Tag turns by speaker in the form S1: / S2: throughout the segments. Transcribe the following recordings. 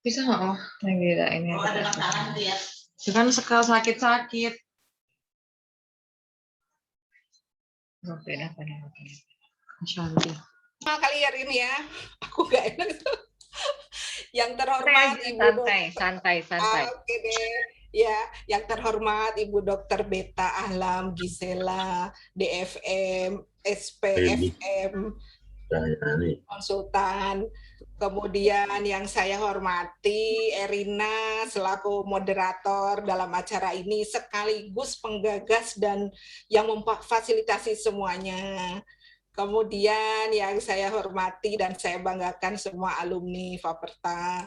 S1: Bisa nggak oh? Yang gila ini. Oh, ada makanan tuh ya. Kan sekal sakit-sakit. Oke, apa nih? Shanti.
S2: Kali hari ini ya, aku gak enak. Yang terhormat Ibu
S1: santai.
S2: Oke deh. Ya, yang terhormat Ibu Dokter Beta Ahlam Gisela, DFM, SPFM, konsultan. Kemudian yang saya hormati Erina selaku moderator dalam acara ini sekaligus penggagas dan yang memfasilitasi semuanya. Kemudian yang saya hormati dan saya banggakan semua alumni Faperta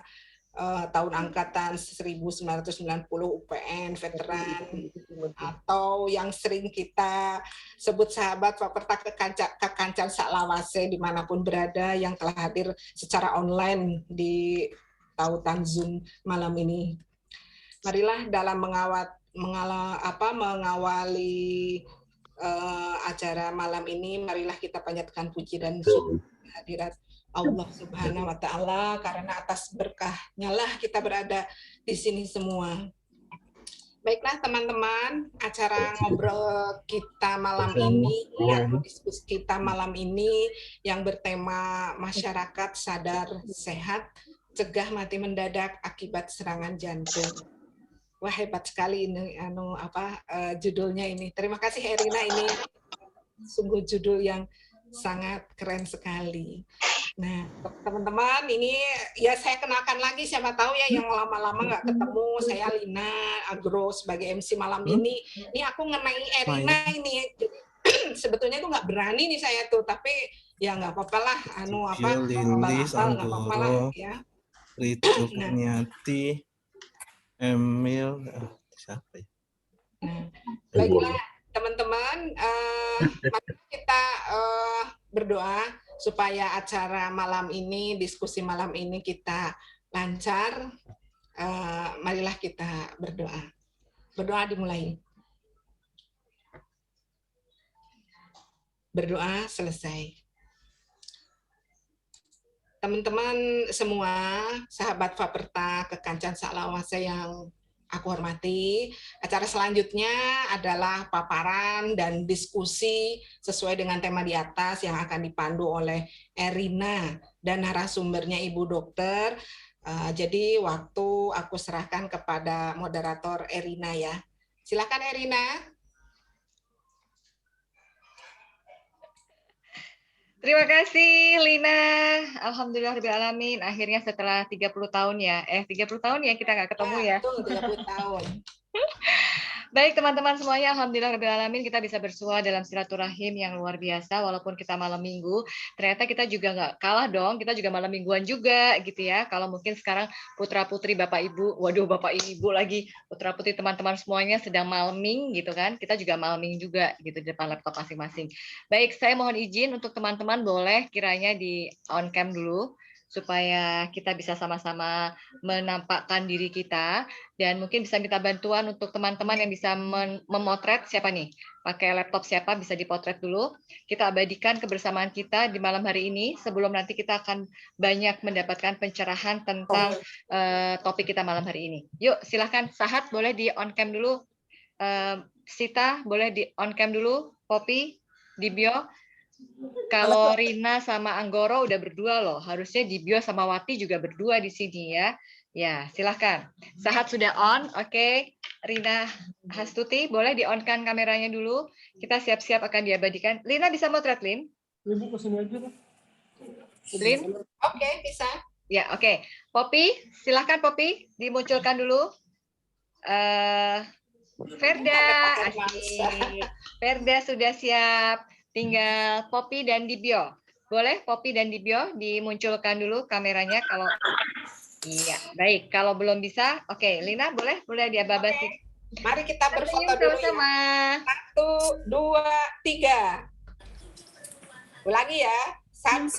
S2: tahun angkatan 1990 UPN veteran atau yang sering kita sebut sahabat Faperta kekancan saklawase dimanapun berada yang telah hadir secara online di tautan Zoom malam ini. Marilah dalam mengawali acara malam ini, marilah kita panjatkan puji dan syukur hadirat Allah Subhanahu wa Ta'ala, karena atas berkahnya lah kita berada di sini semua. Baiklah teman-teman, acara ngobrol kita malam ini atau diskusi kita malam ini yang bertema masyarakat sadar sehat, cegah mati mendadak akibat serangan jantung. Wah, hebat sekali ini judulnya ini. Terima kasih Erina, ini sungguh judul yang sangat keren sekali. Nah, teman-teman, ini ya saya kenalkan lagi, siapa tahu ya yang lama-lama nggak ketemu, saya Lina Agro sebagai MC malam ini. Ini aku ngenai Erina ini. Jadi, sebetulnya tuh nggak berani nih saya tuh, tapi ya nggak apa-apa lah,
S3: Lilis, Anggoro,
S2: ya.
S3: Ritu Kurniati, Emil, siapa ya?
S2: Nah, baiklah teman-teman, mari kita berdoa supaya acara malam ini, diskusi malam ini kita lancar. Marilah kita berdoa. Berdoa dimulai. Berdoa selesai. Teman-teman semua, sahabat Faperta kekancan saklawase yang aku hormati, acara selanjutnya adalah paparan dan diskusi sesuai dengan tema di atas yang akan dipandu oleh Erina dan narasumbernya Ibu Dokter. Jadi waktu aku serahkan kepada moderator Erina ya. Silakan Erina.
S1: Terima kasih Lina. Alhamdulillahirrahmanirrahim. Akhirnya setelah 30 tahun ya. 30 tahun ya kita nggak ketemu ya.
S2: Betul, 30 tahun.
S1: Baik teman-teman semuanya, alhamdulillahirrahmanirrahim kita bisa bersua dalam silaturahim yang luar biasa. Walaupun kita malam minggu, ternyata kita juga nggak kalah dong. Kita juga malam mingguan juga gitu ya. Kalau mungkin sekarang putra-putri Bapak Ibu, waduh Bapak Ibu lagi, putra-putri teman-teman semuanya sedang malming gitu kan. Kita juga malming juga gitu di depan laptop masing-masing. Baik, saya mohon izin untuk teman-teman boleh kiranya di on cam dulu supaya kita bisa sama-sama menampakkan diri kita, dan mungkin bisa minta bantuan untuk teman-teman yang bisa memotret siapa nih, pakai laptop siapa bisa dipotret dulu. Kita abadikan kebersamaan kita di malam hari ini sebelum nanti kita akan banyak mendapatkan pencerahan tentang topik kita malam hari ini. Yuk silahkan, Sahat boleh di on cam dulu, Sita boleh di on cam dulu, Poppy, Dibio. Kalau Rina sama Anggoro udah berdua loh, harusnya Dibio sama Wati juga berdua di sini ya. Ya, silahkan. Sahat sudah on, oke. Rina Hastuti, boleh di on kan kameranya dulu. Kita siap-siap akan diabadikan. Lina bisa motret, Lin?
S2: Lin? Oke, bisa.
S1: Ya, oke. Poppy, silahkan Poppy, dimunculkan dulu. Verda, asik. Verda sudah siap. Tinggal Poppy dan Dibio. Boleh Poppy dan Dibio dimunculkan dulu kameranya kalau iya, baik. Kalau belum bisa, oke. Lina boleh diababasi.
S2: Mari kita berfoto dulu sama. Ya. 1, 2, 3. Ulangi ya.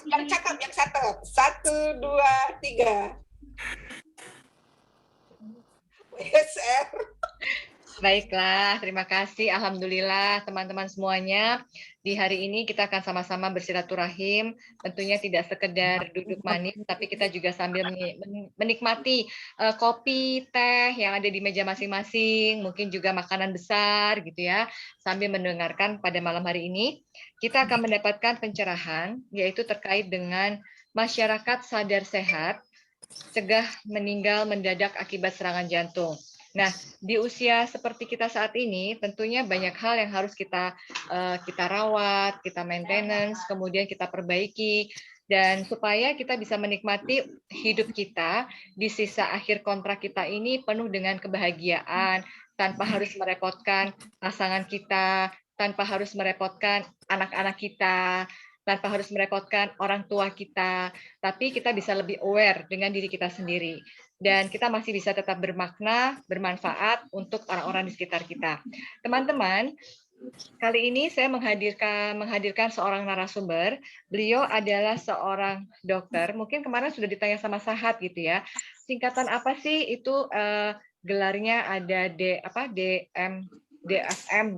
S2: Yang cakep, yang satu. 1, 2, 3. WSR.
S1: Baiklah, terima kasih. Alhamdulillah teman-teman semuanya. Di hari ini kita akan sama-sama bersilaturahim. Tentunya tidak sekedar duduk manis, tapi kita juga sambil menikmati kopi, teh yang ada di meja masing-masing, mungkin juga makanan besar gitu ya. Sambil mendengarkan pada malam hari ini, kita akan mendapatkan pencerahan, yaitu terkait dengan masyarakat sadar sehat, cegah meninggal mendadak akibat serangan jantung. Nah, di usia seperti kita saat ini, tentunya banyak hal yang harus kita rawat, kita maintenance, kemudian kita perbaiki, dan supaya kita bisa menikmati hidup kita di sisa akhir kontrak kita ini penuh dengan kebahagiaan, tanpa harus merepotkan pasangan kita, tanpa harus merepotkan anak-anak kita, tanpa harus merepotkan orang tua kita, tapi kita bisa lebih aware dengan diri kita sendiri. Dan kita masih bisa tetap bermakna, bermanfaat untuk orang-orang di sekitar kita. Teman-teman, kali ini saya menghadirkan seorang narasumber. Beliau adalah seorang dokter. Mungkin kemarin sudah ditanya sama Sahat gitu ya. Singkatan apa sih itu gelarnya ada DSM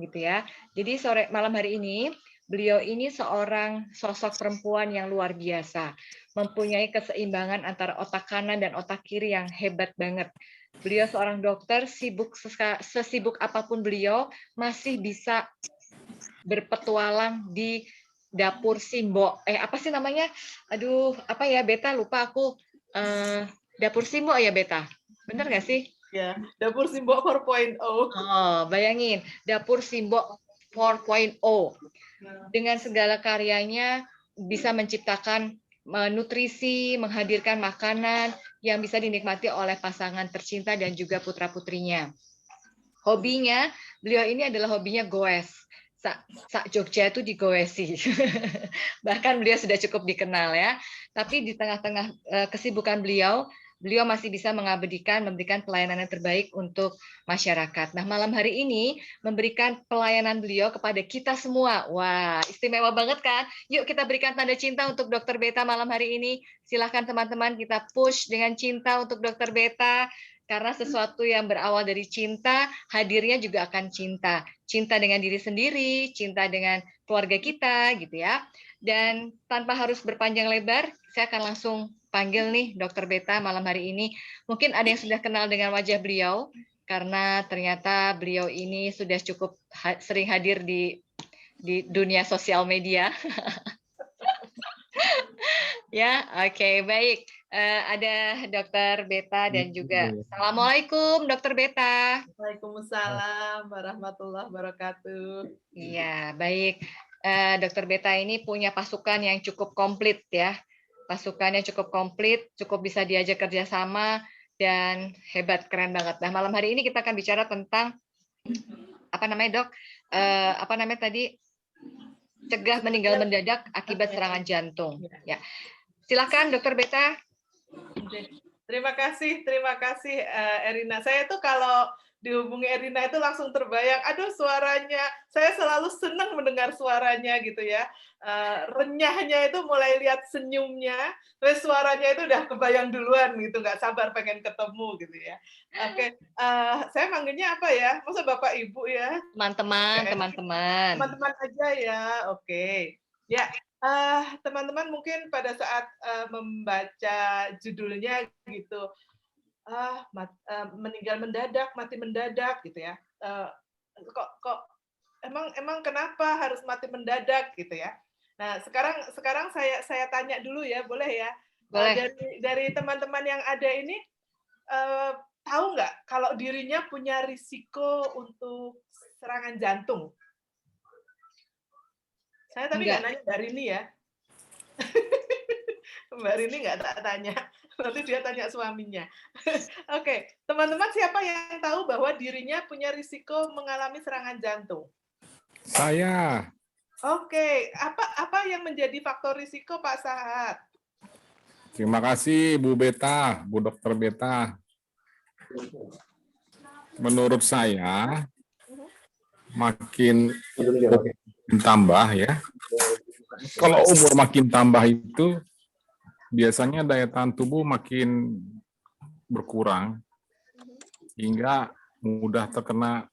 S1: gitu ya. Jadi malam hari ini beliau ini seorang sosok perempuan yang luar biasa, mempunyai keseimbangan antara otak kanan dan otak kiri yang hebat banget. Beliau seorang dokter, sesibuk apapun beliau masih bisa berpetualang di dapur Simbo. Apa sih namanya? Aduh, apa ya Beta? Lupa aku. Dapur Simbo ya Beta? Bener nggak sih?
S4: Ya, dapur Simbo 4.0.
S1: Oh, bayangin, dapur Simbo 4.0. Dengan segala karyanya bisa menciptakan nutrisi, menghadirkan makanan yang bisa dinikmati oleh pasangan tercinta dan juga putra-putrinya. Hobinya, beliau ini adalah hobinya goes. Sak Jogja itu digoesi. Bahkan beliau sudah cukup dikenal ya. Tapi di tengah-tengah kesibukan beliau masih bisa memberikan pelayanan yang terbaik untuk masyarakat. Nah, malam hari ini memberikan pelayanan beliau kepada kita semua. Wah, istimewa banget kan? Yuk kita berikan tanda cinta untuk Dr. Beta malam hari ini. Silahkan teman-teman kita push dengan cinta untuk Dr. Beta. Karena sesuatu yang berawal dari cinta, hadirnya juga akan cinta. Cinta dengan diri sendiri, cinta dengan keluarga kita, gitu ya. Dan tanpa harus berpanjang lebar, saya akan langsung panggil nih Dr. Beta malam hari ini. Mungkin ada yang sudah kenal dengan wajah beliau, karena ternyata beliau ini sudah cukup sering hadir di dunia sosial media. Ya, oke, baik. Ada Dr. Beta dan juga Assalamualaikum Dr. Beta.
S4: Waalaikumsalam warahmatullahi wabarakatuh.
S1: Iya, baik. Dr. Beta ini punya pasukan yang cukup komplit ya. Pasukannya cukup komplit, cukup bisa diajak kerjasama, dan hebat, keren banget. Nah, malam hari ini kita akan bicara tentang, apa namanya dok? Apa namanya tadi? Cegah meninggal mendadak akibat serangan jantung. Ya. Silakan Dr. Beta.
S4: Terima kasih Erina. Saya tuh kalau dihubungi Erina itu langsung terbayang, aduh suaranya, saya selalu senang mendengar suaranya gitu ya. Renyahnya itu mulai lihat senyumnya, terus suaranya itu udah kebayang duluan gitu, nggak sabar pengen ketemu gitu ya. Oke, saya manggilnya apa ya? Masa Bapak Ibu ya? Teman-teman aja ya, oke. Ya, teman-teman mungkin pada saat membaca judulnya gitu, meninggal mendadak, mati mendadak gitu ya. Kok emang kenapa harus mati mendadak gitu ya? Nah, sekarang saya tanya dulu ya, boleh ya?
S1: Boleh.
S4: Dari teman-teman yang ada ini, tahu nggak kalau dirinya punya risiko untuk serangan jantung? Saya tapi nggak nanya Mbak Rini ya. Mbak Rini nggak tanya. Nanti dia tanya suaminya. Oke, teman-teman siapa yang tahu bahwa dirinya punya risiko mengalami serangan jantung?
S5: Saya.
S4: Oke, apa yang menjadi faktor risiko Pak Sahat?
S5: Terima kasih Bu Beta, Bu Dokter Beta. Menurut saya makin tambah ya. Kalau umur makin tambah itu biasanya daya tahan tubuh makin berkurang hingga mudah terkena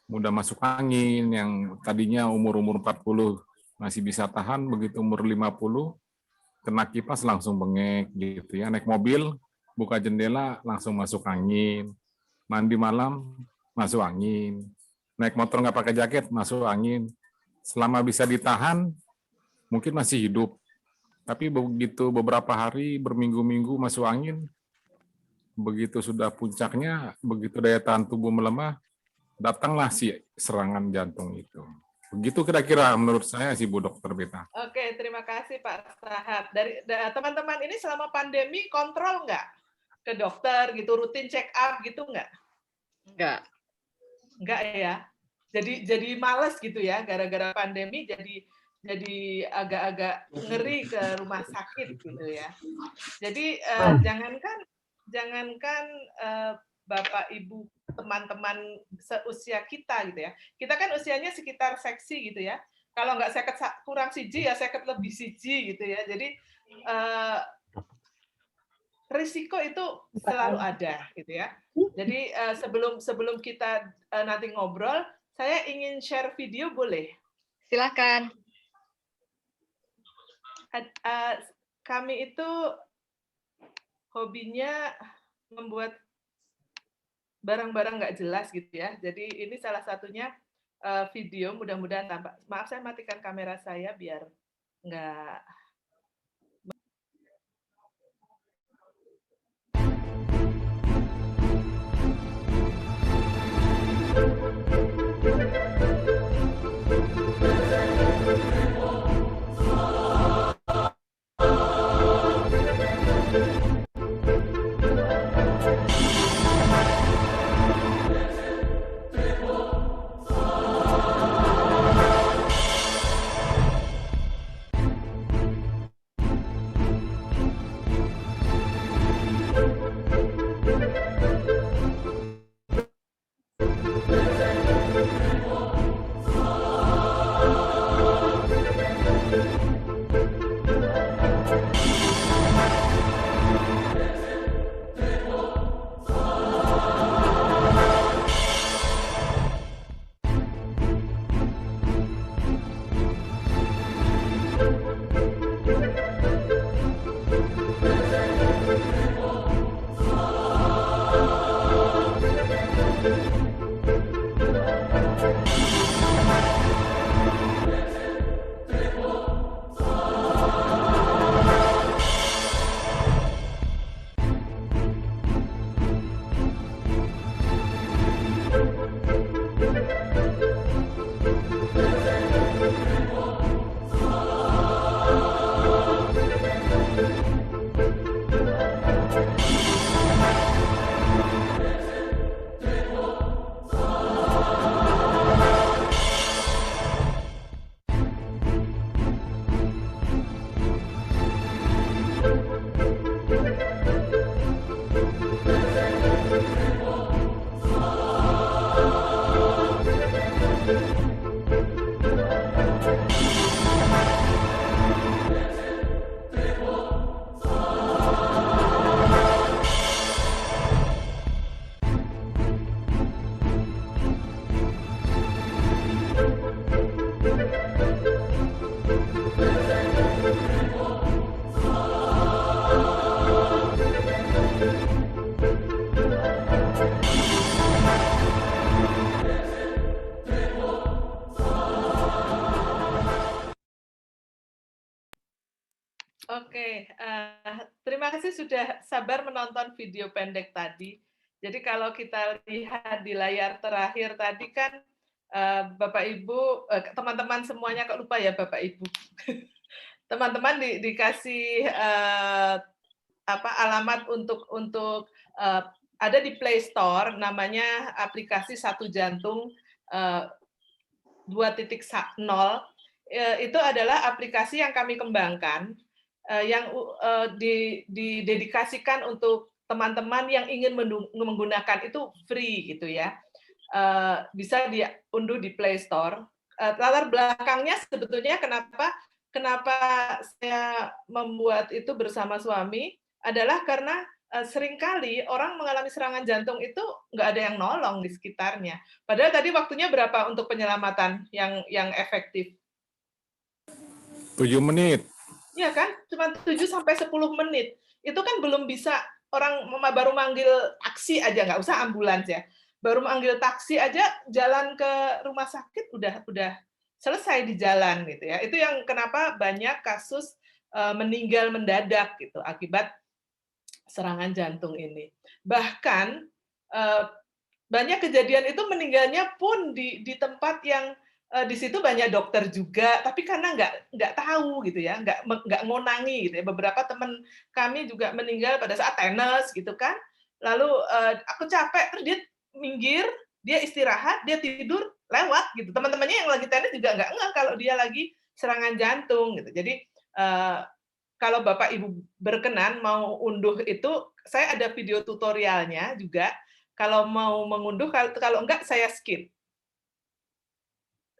S5: mudah masuk angin, yang tadinya umur-umur 40 masih bisa tahan, begitu umur 50 kena kipas langsung bengek gitu ya. Naik mobil, buka jendela langsung masuk angin. Mandi malam masuk angin. Naik motor nggak pakai jaket masuk angin. Selama bisa ditahan mungkin masih hidup. Tapi begitu beberapa hari, berminggu-minggu masuk angin, begitu sudah puncaknya, begitu daya tahan tubuh melemah, datanglah si serangan jantung itu. Begitu kira-kira menurut saya sih Bu Dokter Beta.
S4: Oke, terima kasih Pak Sahat. Dari teman-teman ini selama pandemi kontrol nggak ke dokter gitu, rutin check up gitu nggak? Nggak ya. Jadi males gitu ya, gara-gara pandemi jadi agak-agak ngeri ke rumah sakit gitu ya. Jadi jangankan Bapak Ibu teman-teman seusia kita gitu ya. Kita kan usianya sekitar seksi gitu ya. Kalau nggak seket kurang siji ya seket lebih siji gitu ya. Jadi risiko itu selalu ada gitu ya. Jadi sebelum kita nanti ngobrol, saya ingin share video boleh?
S1: Silakan.
S4: Kami itu hobinya membuat barang-barang nggak jelas gitu ya. Jadi ini salah satunya video, mudah-mudahan tampak. Maaf saya matikan kamera saya biar nggak. Oke, terima kasih sudah sabar menonton video pendek tadi. Jadi kalau kita lihat di layar terakhir tadi kan Bapak Ibu, teman-teman semuanya kok lupa ya Bapak Ibu. Teman-teman dikasih alamat untuk ada di Play Store namanya aplikasi Satu Jantung 2.0. Itu adalah aplikasi yang kami kembangkan yang didedikasikan untuk teman-teman yang ingin menggunakan, itu free gitu ya. Bisa diunduh di Play Store. Latar belakangnya sebetulnya kenapa saya membuat itu bersama suami adalah karena seringkali orang mengalami serangan jantung itu nggak ada yang nolong di sekitarnya. Padahal tadi waktunya berapa untuk penyelamatan yang efektif?
S5: 7 menit.
S4: Iya kan? Cuma 7 sampai 10 menit. Itu kan belum bisa, orang baru manggil taksi aja, nggak usah ambulans ya. Baru manggil taksi aja, jalan ke rumah sakit udah selesai di jalan gitu ya. Itu yang kenapa banyak kasus meninggal mendadak gitu akibat serangan jantung ini. Bahkan banyak kejadian itu meninggalnya pun di tempat yang di situ banyak dokter juga, tapi karena nggak tahu gitu ya, nggak ngonangi gitu ya. Beberapa teman kami juga meninggal pada saat tenis gitu kan. Lalu aku capek, terus dia minggir, dia istirahat, dia tidur, lewat gitu. Teman-temannya yang lagi tenis juga nggak ngeh kalau dia lagi serangan jantung gitu. Jadi kalau Bapak Ibu berkenan mau unduh itu, saya ada video tutorialnya juga. Kalau mau mengunduh, kalau enggak saya skip.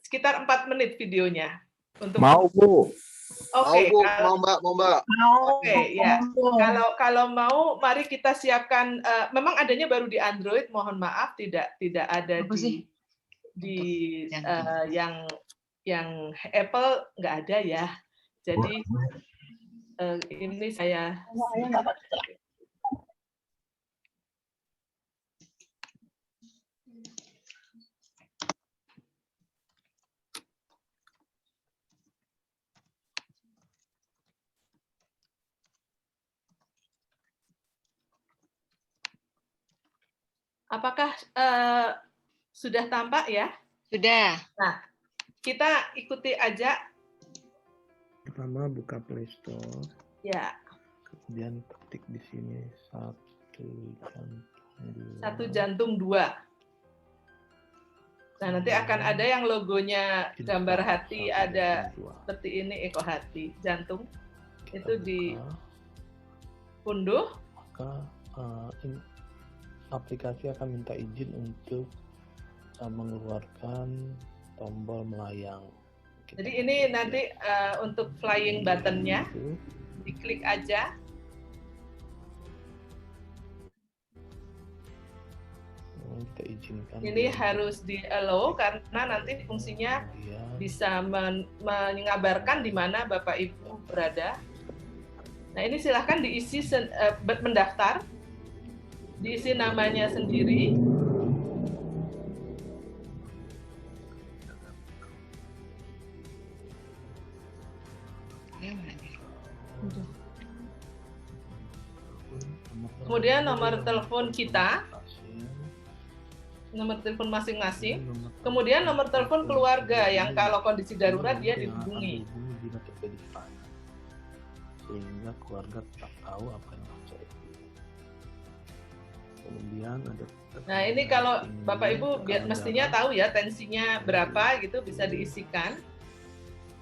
S4: Sekitar 4 menit videonya.
S5: Mau, Bu.
S4: Oke,
S6: mau Mbak.
S4: Oke, ya. Kalau mau, mari kita siapkan. Memang adanya baru di Android. Mohon maaf, tidak ada di yang Apple nggak ada ya. Jadi ini saya. Apakah sudah tampak ya?
S1: Sudah.
S4: Nah, kita ikuti aja.
S3: Pertama buka Play Store.
S4: Ya.
S3: Kemudian ketik di sini 1
S4: jantung 2. Nah, nanti akan ada yang logonya gambar hati, ada seperti ini, Eko hati, jantung. Itu diunduh.
S3: Maka aplikasi akan minta izin untuk mengeluarkan tombol melayang.
S4: Jadi ini nanti untuk flying button-nya, diklik aja.
S3: Kita izinkan.
S4: Ini harus di allow karena nanti fungsinya bisa mengabarkan di mana Bapak Ibu berada. Nah, ini silahkan diisi mendaftar, diisi namanya sendiri. Kemudian nomor telepon kita, nomor telepon masing-masing, kemudian nomor telepon keluarga yang kalau kondisi darurat dia dihubungi.
S3: Sehingga keluarga tetap tahu apa yang terjadi. Kemudian ada.
S4: Nah, ini kalau Bapak Ibu mestinya tahu ya tensinya berapa gitu, bisa diisikan.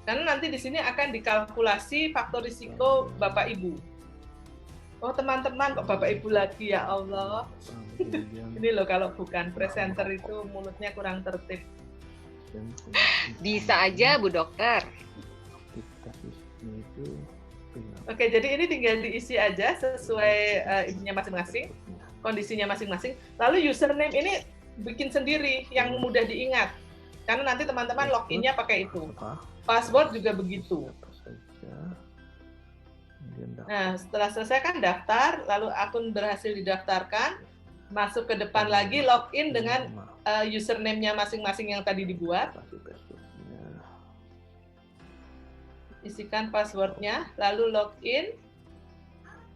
S4: Karena nanti di sini akan dikalkulasi faktor risiko Bapak Ibu. Oh, teman-teman, kok Bapak Ibu lagi, ya Allah. Ini loh, kalau bukan presenter itu mulutnya kurang tertib.
S1: Bisa aja, Bu Dokter.
S4: Oke, jadi ini tinggal diisi aja sesuai ininya masing-masing, kondisinya masing-masing. Lalu username ini bikin sendiri yang mudah diingat. Karena nanti teman-teman login-nya pakai itu. Password juga begitu. Nah, setelah selesai kan daftar, lalu akun berhasil didaftarkan, masuk ke depan lagi, login dengan username-nya masing-masing yang tadi dibuat. Isikan password-nya, lalu login.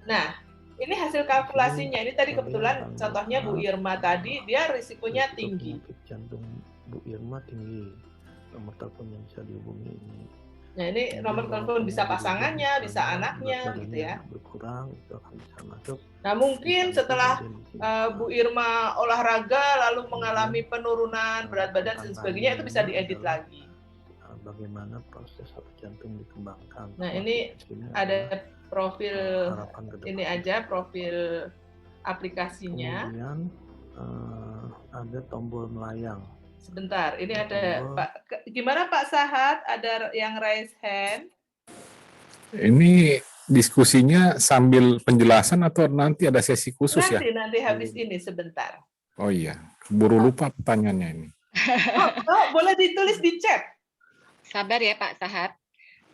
S4: Nah, ini hasil kalkulasinya. Ini tadi kebetulan contohnya Bu Irma tadi, dia risikonya tinggi.
S3: Jantung Bu Irma tinggi. Nomor telepon yang bisa dihubungi ini.
S4: Nah, ini nomor telepon bisa pasangannya, bisa anaknya, gitu ya.
S3: Berkurang, itu akan bisa masuk.
S4: Nah, mungkin setelah Bu Irma olahraga lalu mengalami penurunan berat badan dan sebagainya, itu bisa diedit lagi.
S3: Bagaimana proses satu jantung dikembangkan.
S4: Nah, ini ada profil ini aja, profil aplikasinya.
S3: Kemudian ada tombol melayang.
S4: Sebentar, ini ada Pak. Gimana Pak Sahat? Ada yang raise hand?
S5: Ini diskusinya sambil penjelasan atau nanti ada sesi khusus ya?
S4: Nanti habis ini sebentar.
S5: Oh iya, buru lupa pertanyaannya ini.
S4: Boleh ditulis di chat.
S1: Sabar ya Pak Sahab.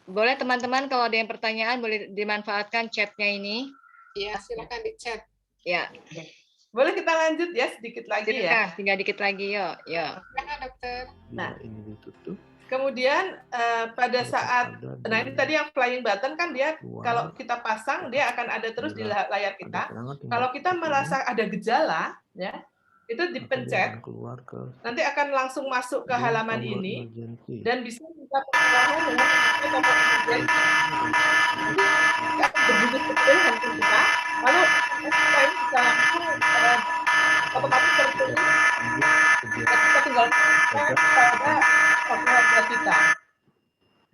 S1: Boleh teman-teman kalau ada yang pertanyaan boleh dimanfaatkan chatnya ini.
S2: Iya, silakan di chat.
S1: Ya.
S4: Boleh kita lanjut ya sedikit lagi ya.
S1: Tinggal dikit lagi yuk.
S2: Silakan dokter.
S4: Nah,
S3: ini ditutup.
S4: Kemudian pada saat, nah ini tadi yang flying button kan dia kalau kita pasang dia akan ada terus di layar kita. Kalau kita merasa ada gejala, ya itu dipencet, nanti akan langsung masuk ke halaman ini dan bisa kita pengetahuan dengan tombol emergency. Jadi akan berbunyi seperti handphone kita, lalu kita ini bisa langsung otomatis tertulis. Kita tinggal pada keluarga kita.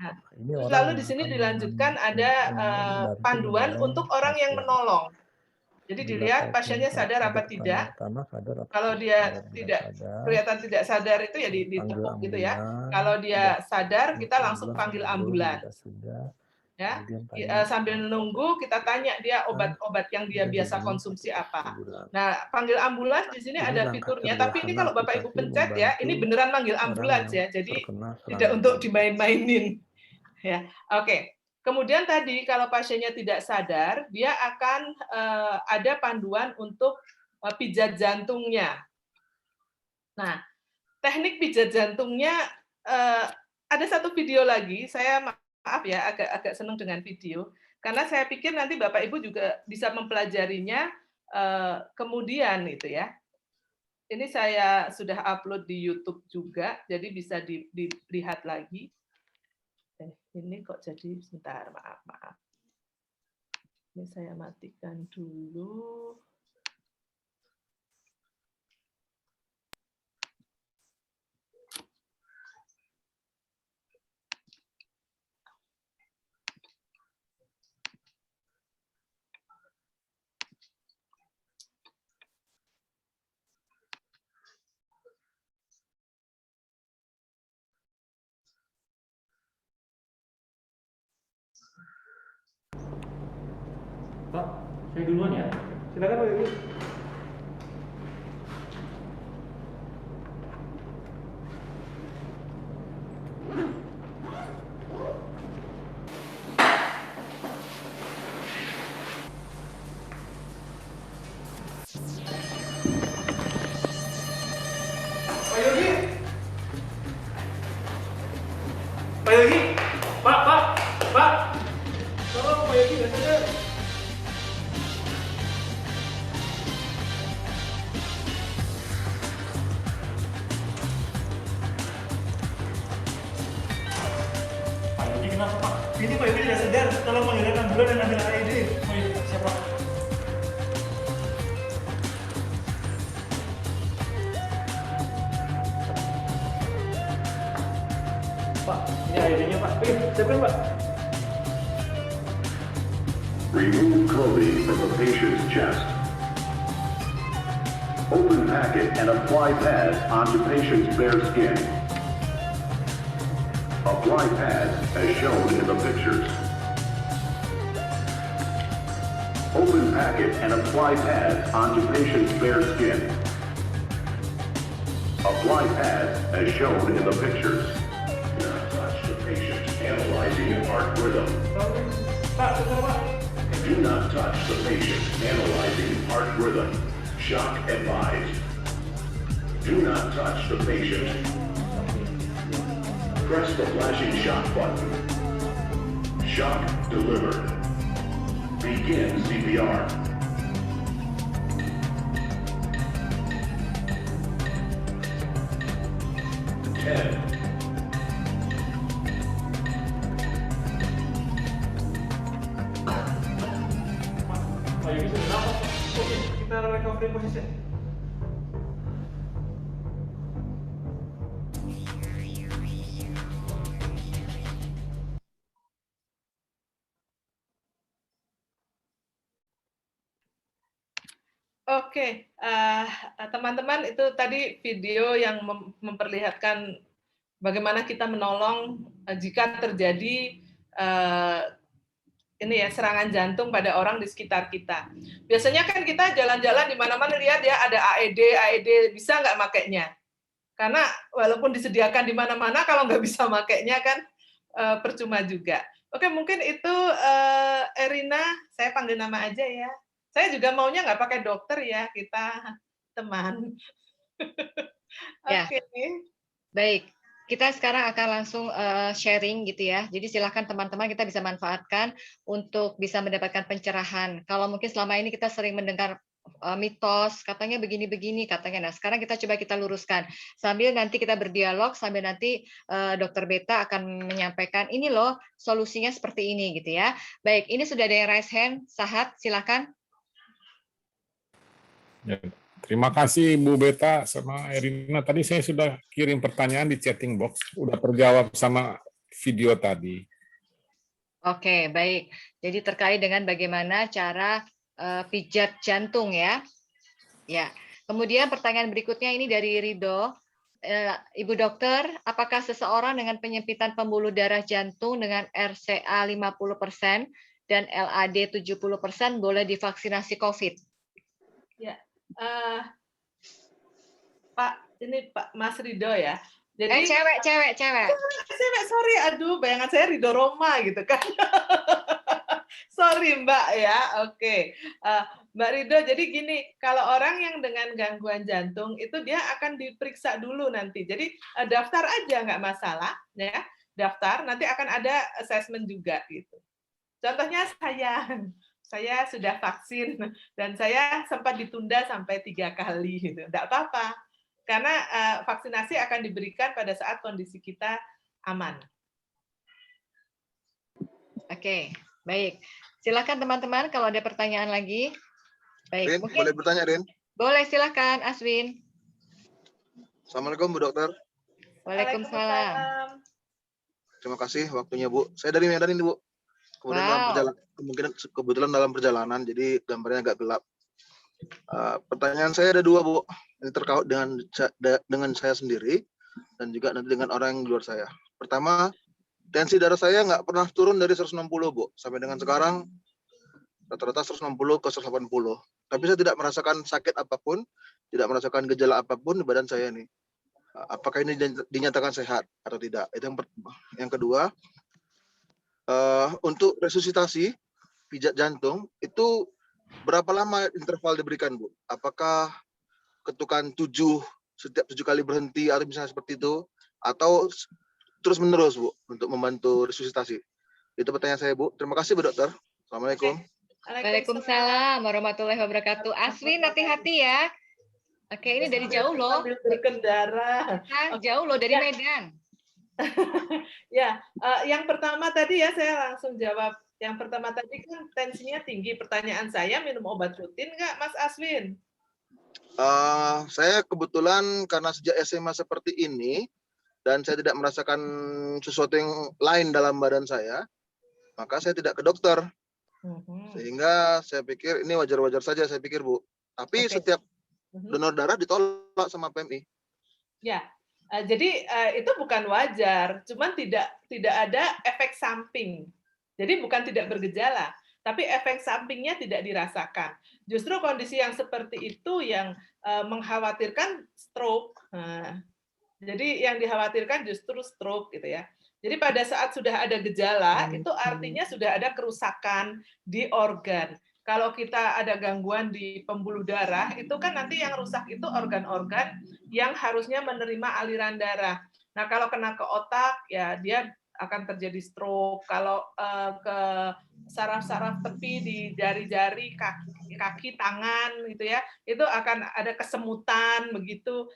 S4: Nah, lalu di sini dilanjutkan ada panduan untuk orang yang menolong. Jadi dilihat pasiennya sadar apa tidak. Kalau dia tidak kelihatan tidak sadar itu ya ditepuk gitu ya. Kalau dia sadar kita langsung panggil ambulans. Ya, sambil menunggu kita tanya dia obat-obat yang dia biasa konsumsi apa. Nah, panggil ambulans di sini ada fiturnya, tapi ini kalau Bapak Ibu pencet ya, ini beneran manggil ambulans ya. Jadi tidak untuk dimain-mainin. Ya, oke. Kemudian tadi kalau pasiennya tidak sadar, dia akan ada panduan untuk pijat jantungnya. Nah, teknik pijat jantungnya ada satu video lagi. Saya maaf ya, agak senang dengan video karena saya pikir nanti Bapak Ibu juga bisa mempelajarinya kemudian itu ya. Ini saya sudah upload di YouTube juga, jadi bisa dilihat lagi. Ini kok jadi sebentar, maaf. Ini saya matikan dulu.
S6: Pak, saya duluan ya. Silakan Pak Yogi. Pak Yogi. Pak Yogi. Pak. Tolong Pak Yogi nggak sadar. Kenapa Pak? Ini Pak Yogi tidak sadar, tolong manggilkan ambulan dan ambil AED. Oh iya, siapa? Pak, ini AED-nya Pak. Siapkan Pak.
S7: Remove clothing from the patient's chest. Open packet and apply pads onto patient's bare skin. Apply pads as shown in the pictures. Open packet and apply pads onto patient's bare skin. Apply pads as shown in the pictures. Do not touch the patient. Analyzing heart rhythm. Do not touch the patient. Analyzing heart rhythm. Shock advised. Do not touch the patient. Press the flashing shock button. Shock delivered. Begin CPR.
S6: Pak Yogi sudah apa? Oke, kita recovery position.
S4: Oke, teman-teman itu tadi video yang memperlihatkan bagaimana kita menolong jika terjadi ini ya serangan jantung pada orang di sekitar kita. Biasanya kan kita jalan-jalan di mana-mana lihat ya ada AED, bisa nggak makainya? Karena walaupun disediakan di mana-mana, kalau nggak bisa makainya kan percuma juga. Oke, mungkin itu Erina, saya panggil nama aja ya. Saya juga maunya nggak pakai dokter ya, kita teman.
S1: Ya.
S4: Oke.
S1: Baik, kita sekarang akan langsung sharing gitu ya. Jadi silakan teman-teman kita bisa manfaatkan untuk bisa mendapatkan pencerahan. Kalau mungkin selama ini kita sering mendengar mitos, katanya begini-begini, katanya. Nah, sekarang kita luruskan. Sambil nanti kita berdialog, sambil nanti Dr. Beta akan menyampaikan, ini loh solusinya seperti ini gitu ya. Baik, ini sudah ada yang raise hand, Sahat, silakan.
S5: Ya. Terima kasih Bu Beta sama Erina. Tadi saya sudah kirim pertanyaan di chatting box, sudah terjawab sama video tadi.
S1: Oke, baik. Jadi terkait dengan bagaimana cara pijat jantung ya. Ya. Kemudian pertanyaan berikutnya ini dari Rido. Ibu dokter, apakah seseorang dengan penyempitan pembuluh darah jantung dengan RCA 50% dan LAD 70% boleh divaksinasi COVID?
S4: Ya. Pak, ini Pak Mas Rido ya. Jadi
S1: cewek.
S4: Sorry, aduh, bayangan saya Rido Roma gitu kan. Sorry Mbak ya, oke. Mbak Rido, jadi gini, kalau orang yang dengan gangguan jantung itu dia akan diperiksa dulu nanti. Jadi daftar aja nggak masalah, ya. Daftar, nanti akan ada assessment juga gitu. Contohnya saya sudah vaksin dan saya sempat ditunda sampai 3 kali gitu. Enggak apa-apa. Karena vaksinasi akan diberikan pada saat kondisi kita aman.
S1: Oke, baik. Silakan teman-teman kalau ada pertanyaan lagi. Baik,
S8: Rin,
S1: mungkin
S8: boleh bertanya, Rin?
S1: boleh, silakan Aswin.
S8: Assalamualaikum, Bu Dokter.
S1: Waalaikumsalam.
S8: Terima kasih waktunya, Bu. Saya dari Medan ini, Bu. Kebetulan dalam perjalanan, jadi gambarnya agak gelap. Pertanyaan saya ada 2, Bu. Ini terkait dengan saya sendiri dan juga nanti dengan orang yang di luar saya. Pertama, tensi darah saya nggak pernah turun dari 160, Bu. Sampai dengan sekarang rata-rata 160 ke 180. Tapi saya tidak merasakan sakit apapun, tidak merasakan gejala apapun di badan saya nih. Apakah ini dinyatakan sehat atau tidak? Itu yang kedua. Untuk resusitasi pijat jantung itu berapa lama interval diberikan, Bu? Apakah ketukan 7 setiap 7 kali berhenti atau misalnya seperti itu, atau terus menerus, Bu, untuk membantu resusitasi? Itu pertanyaan saya, Bu. Terima kasih, Bu Dokter. Assalamualaikum.
S1: Waalaikumsalam warahmatullahi wabarakatuh. Aswin, hati-hati ya. Oke, ini dari jauh loh.
S4: Berkendara.
S1: Jauh loh dari Medan.
S4: Ya, yang pertama tadi ya saya langsung jawab. Yang pertama tadi kan tensinya tinggi. Pertanyaan saya, minum obat rutin nggak, Mas Aswin?
S8: Saya kebetulan karena sejak SMA seperti ini dan saya tidak merasakan sesuatu yang lain dalam badan saya, maka saya tidak ke dokter. Sehingga saya pikir ini wajar-wajar saja, saya pikir, Bu. Tapi setiap donor darah ditolak sama PMI.
S4: Ya. Jadi itu bukan wajar, cuman tidak ada efek samping. Jadi bukan tidak bergejala, tapi efek sampingnya tidak dirasakan. Justru kondisi yang seperti itu yang mengkhawatirkan stroke. Jadi yang dikhawatirkan justru stroke gitu ya. Jadi pada saat sudah ada gejala, itu artinya sudah ada kerusakan di organ. Kalau kita ada gangguan di pembuluh darah, itu kan nanti yang rusak itu organ-organ yang harusnya menerima aliran darah. Nah, kalau kena ke otak, ya dia akan terjadi stroke. Kalau ke saraf-saraf tepi di jari-jari, kaki, tangan, gitu ya, itu akan ada kesemutan begitu.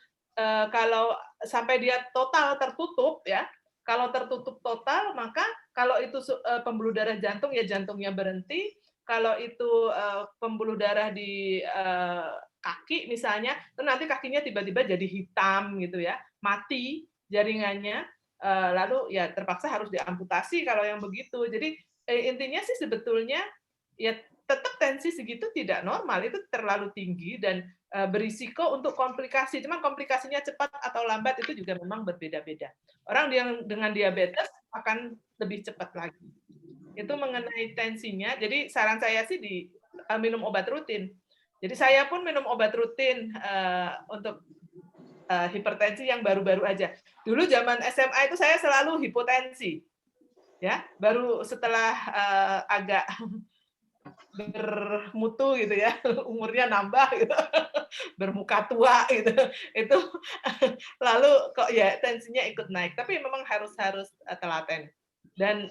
S4: Kalau sampai dia total tertutup, ya, kalau tertutup total, maka kalau itu pembuluh darah jantung, ya jantungnya berhenti. Kalau itu pembuluh darah di kaki misalnya, nanti kakinya tiba-tiba jadi hitam gitu ya, mati jaringannya, lalu ya terpaksa harus diamputasi kalau yang begitu. Jadi intinya sih sebetulnya ya tetap tensi segitu tidak normal, itu terlalu tinggi dan berisiko untuk komplikasi. Cuman komplikasinya cepat atau lambat itu juga memang berbeda-beda. Orang yang dengan diabetes akan lebih cepat lagi. itu mengenai tensinya. Jadi saran saya sih minum obat rutin. Jadi saya pun minum obat rutin untuk hipertensi yang baru-baru aja. Dulu zaman SMA itu saya selalu hipotensi, ya. Baru setelah agak bermutu gitu ya, umurnya nambah gitu, bermuka tua gitu, itu lalu kok ya tensinya ikut naik. Tapi memang harus telaten. Dan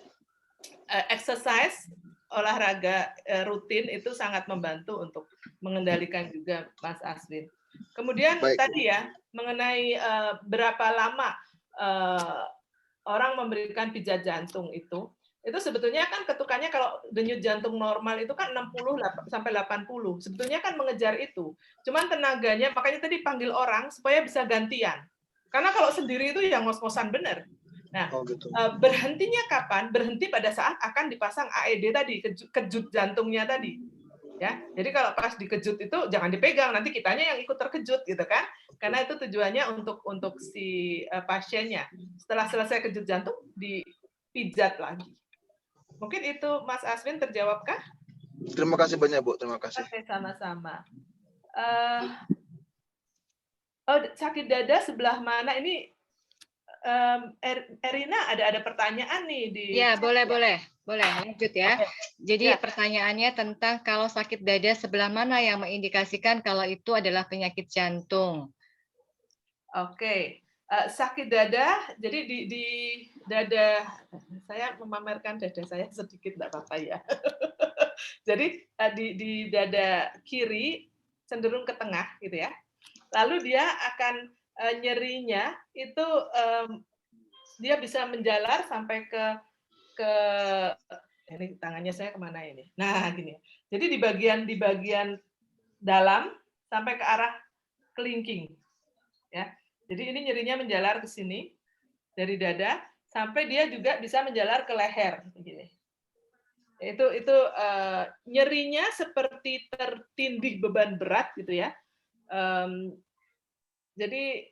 S4: exercise, olahraga rutin itu sangat membantu untuk mengendalikan juga, Mas Aswin. Kemudian tadi ya, mengenai berapa lama orang memberikan pijat jantung itu sebetulnya kan ketukannya kalau denyut jantung normal itu kan 60 sampai 80. Sebetulnya kan mengejar itu. Cuman tenaganya, makanya tadi panggil orang supaya bisa gantian. Karena kalau sendiri itu yang ngos-ngosan bener. Nah, berhentinya kapan? Berhenti pada saat akan dipasang AED tadi, kejut jantungnya tadi. Ya, jadi kalau pas dikejut itu jangan dipegang, nanti kitanya yang ikut terkejut gitu kan? Karena itu tujuannya untuk si pasiennya. Setelah selesai kejut jantung dipijat lagi. Mungkin itu Mas Aswin terjawabkah?
S8: Terima kasih banyak, Bu. Terima kasih.
S4: Oke, sama-sama. Sakit dada sebelah mana? Ini Erina ada pertanyaan nih di.
S1: Ya, boleh lanjut ya. Jadi pertanyaannya tentang kalau sakit dada sebelah mana yang mengindikasikan kalau itu adalah penyakit jantung.
S4: Oke. Sakit dada, jadi di dada, saya memamerkan dada saya sedikit, nggak apa-apa ya. Jadi di dada kiri cenderung ke tengah gitu ya. Lalu dia akan nyerinya itu dia bisa menjalar sampai ke ini tangannya saya kemana ini? Nah gini. Jadi di bagian dalam sampai ke arah kelingking, ya. Jadi ini nyerinya menjalar ke sini dari dada sampai dia juga bisa menjalar ke leher, begini. Itu nyerinya seperti tertindih beban berat gitu ya. Jadi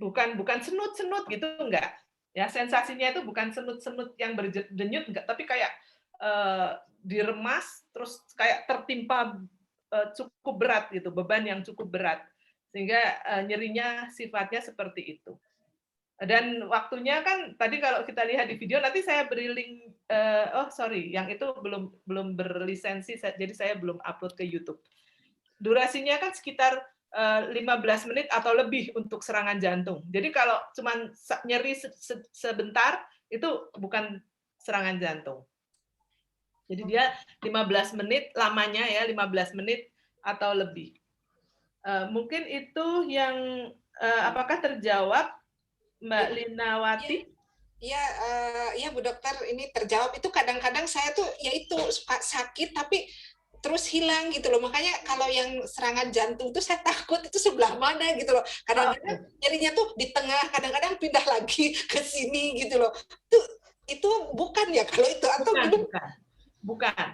S4: bukan senut-senut gitu, enggak. Ya, sensasinya itu bukan senut-senut yang berdenyut enggak, tapi kayak diremas terus kayak tertimpa cukup berat gitu, beban yang cukup berat. Sehingga nyerinya sifatnya seperti itu. Dan waktunya kan tadi kalau kita lihat di video, nanti saya beri link, yang itu belum berlisensi, jadi saya belum upload ke YouTube. Durasinya kan sekitar 15 menit atau lebih untuk serangan jantung. Jadi kalau cuma nyeri sebentar, itu bukan serangan jantung. Jadi dia 15 menit lamanya ya, 15 menit atau lebih. Mungkin itu yang apakah terjawab Mbak Linawati?
S2: Iya, Bu Dokter, ini terjawab. Itu kadang-kadang saya tuh ya itu suka sakit tapi terus hilang gitu loh. Makanya kalau yang serangan jantung tuh saya takut itu sebelah mana gitu loh. Kadang-kadang nyerinya tuh di tengah, kadang-kadang pindah lagi ke sini gitu loh. Itu bukan ya kalau itu atau
S4: bukan.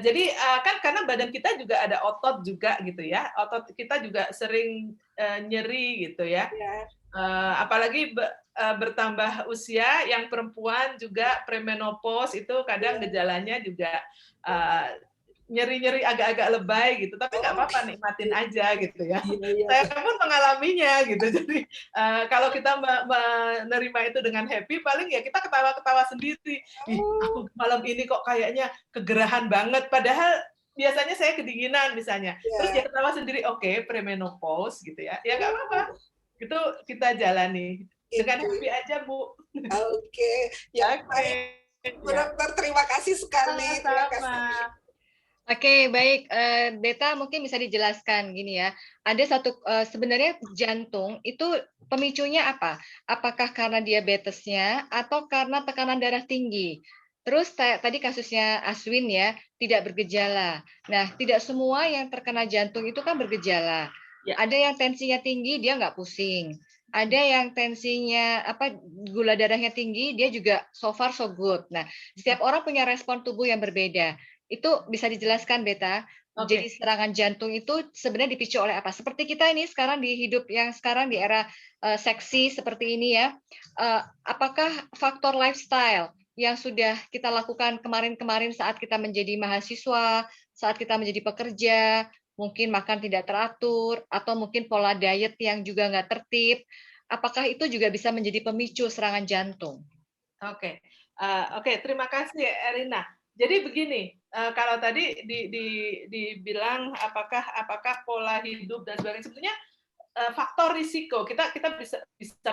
S4: Jadi kan karena badan kita juga ada otot juga gitu ya. Otot kita juga sering nyeri gitu ya. Apalagi bertambah usia, yang perempuan juga premenopause itu kadang gejalanya juga nyeri-nyeri agak-agak lebay gitu, tapi nggak apa-apa, nikmatin aja gitu ya. Saya pun mengalaminya gitu. Jadi kalau kita menerima itu dengan happy, paling ya kita ketawa-ketawa sendiri. Aku malam ini kok kayaknya kegerahan banget, padahal biasanya saya kedinginan misalnya. Terus dia ketawa sendiri, oke, premenopause gitu ya. Ya nggak apa-apa. Itu kita jalani. Dengan happy aja, Bu.
S2: Oke. Ya, Bu Dokter, terima kasih sekali. Terima kasih.
S1: Oke, baik. Deta mungkin bisa dijelaskan gini ya. Ada satu sebenarnya jantung itu pemicunya apa? Apakah karena diabetesnya atau karena tekanan darah tinggi? Terus tadi kasusnya Aswin ya, tidak bergejala. Nah, tidak semua yang terkena jantung itu kan bergejala. Ada yang tensinya tinggi, dia nggak pusing. Ada yang tensinya gula darahnya tinggi, dia juga so far so good. Nah, setiap orang punya respon tubuh yang berbeda. Itu bisa dijelaskan, Beta. Jadi serangan jantung itu sebenarnya dipicu oleh apa? Seperti kita ini sekarang di hidup yang sekarang di era seksi seperti ini ya. Apakah faktor lifestyle yang sudah kita lakukan kemarin-kemarin saat kita menjadi mahasiswa, saat kita menjadi pekerja, mungkin makan tidak teratur, atau mungkin pola diet yang juga nggak tertib, apakah itu juga bisa menjadi pemicu serangan jantung?
S4: Oke, oke, terima kasih Erina. Jadi begini, kalau tadi dibilang apakah pola hidup dan sebagainya, sebetulnya faktor risiko kita bisa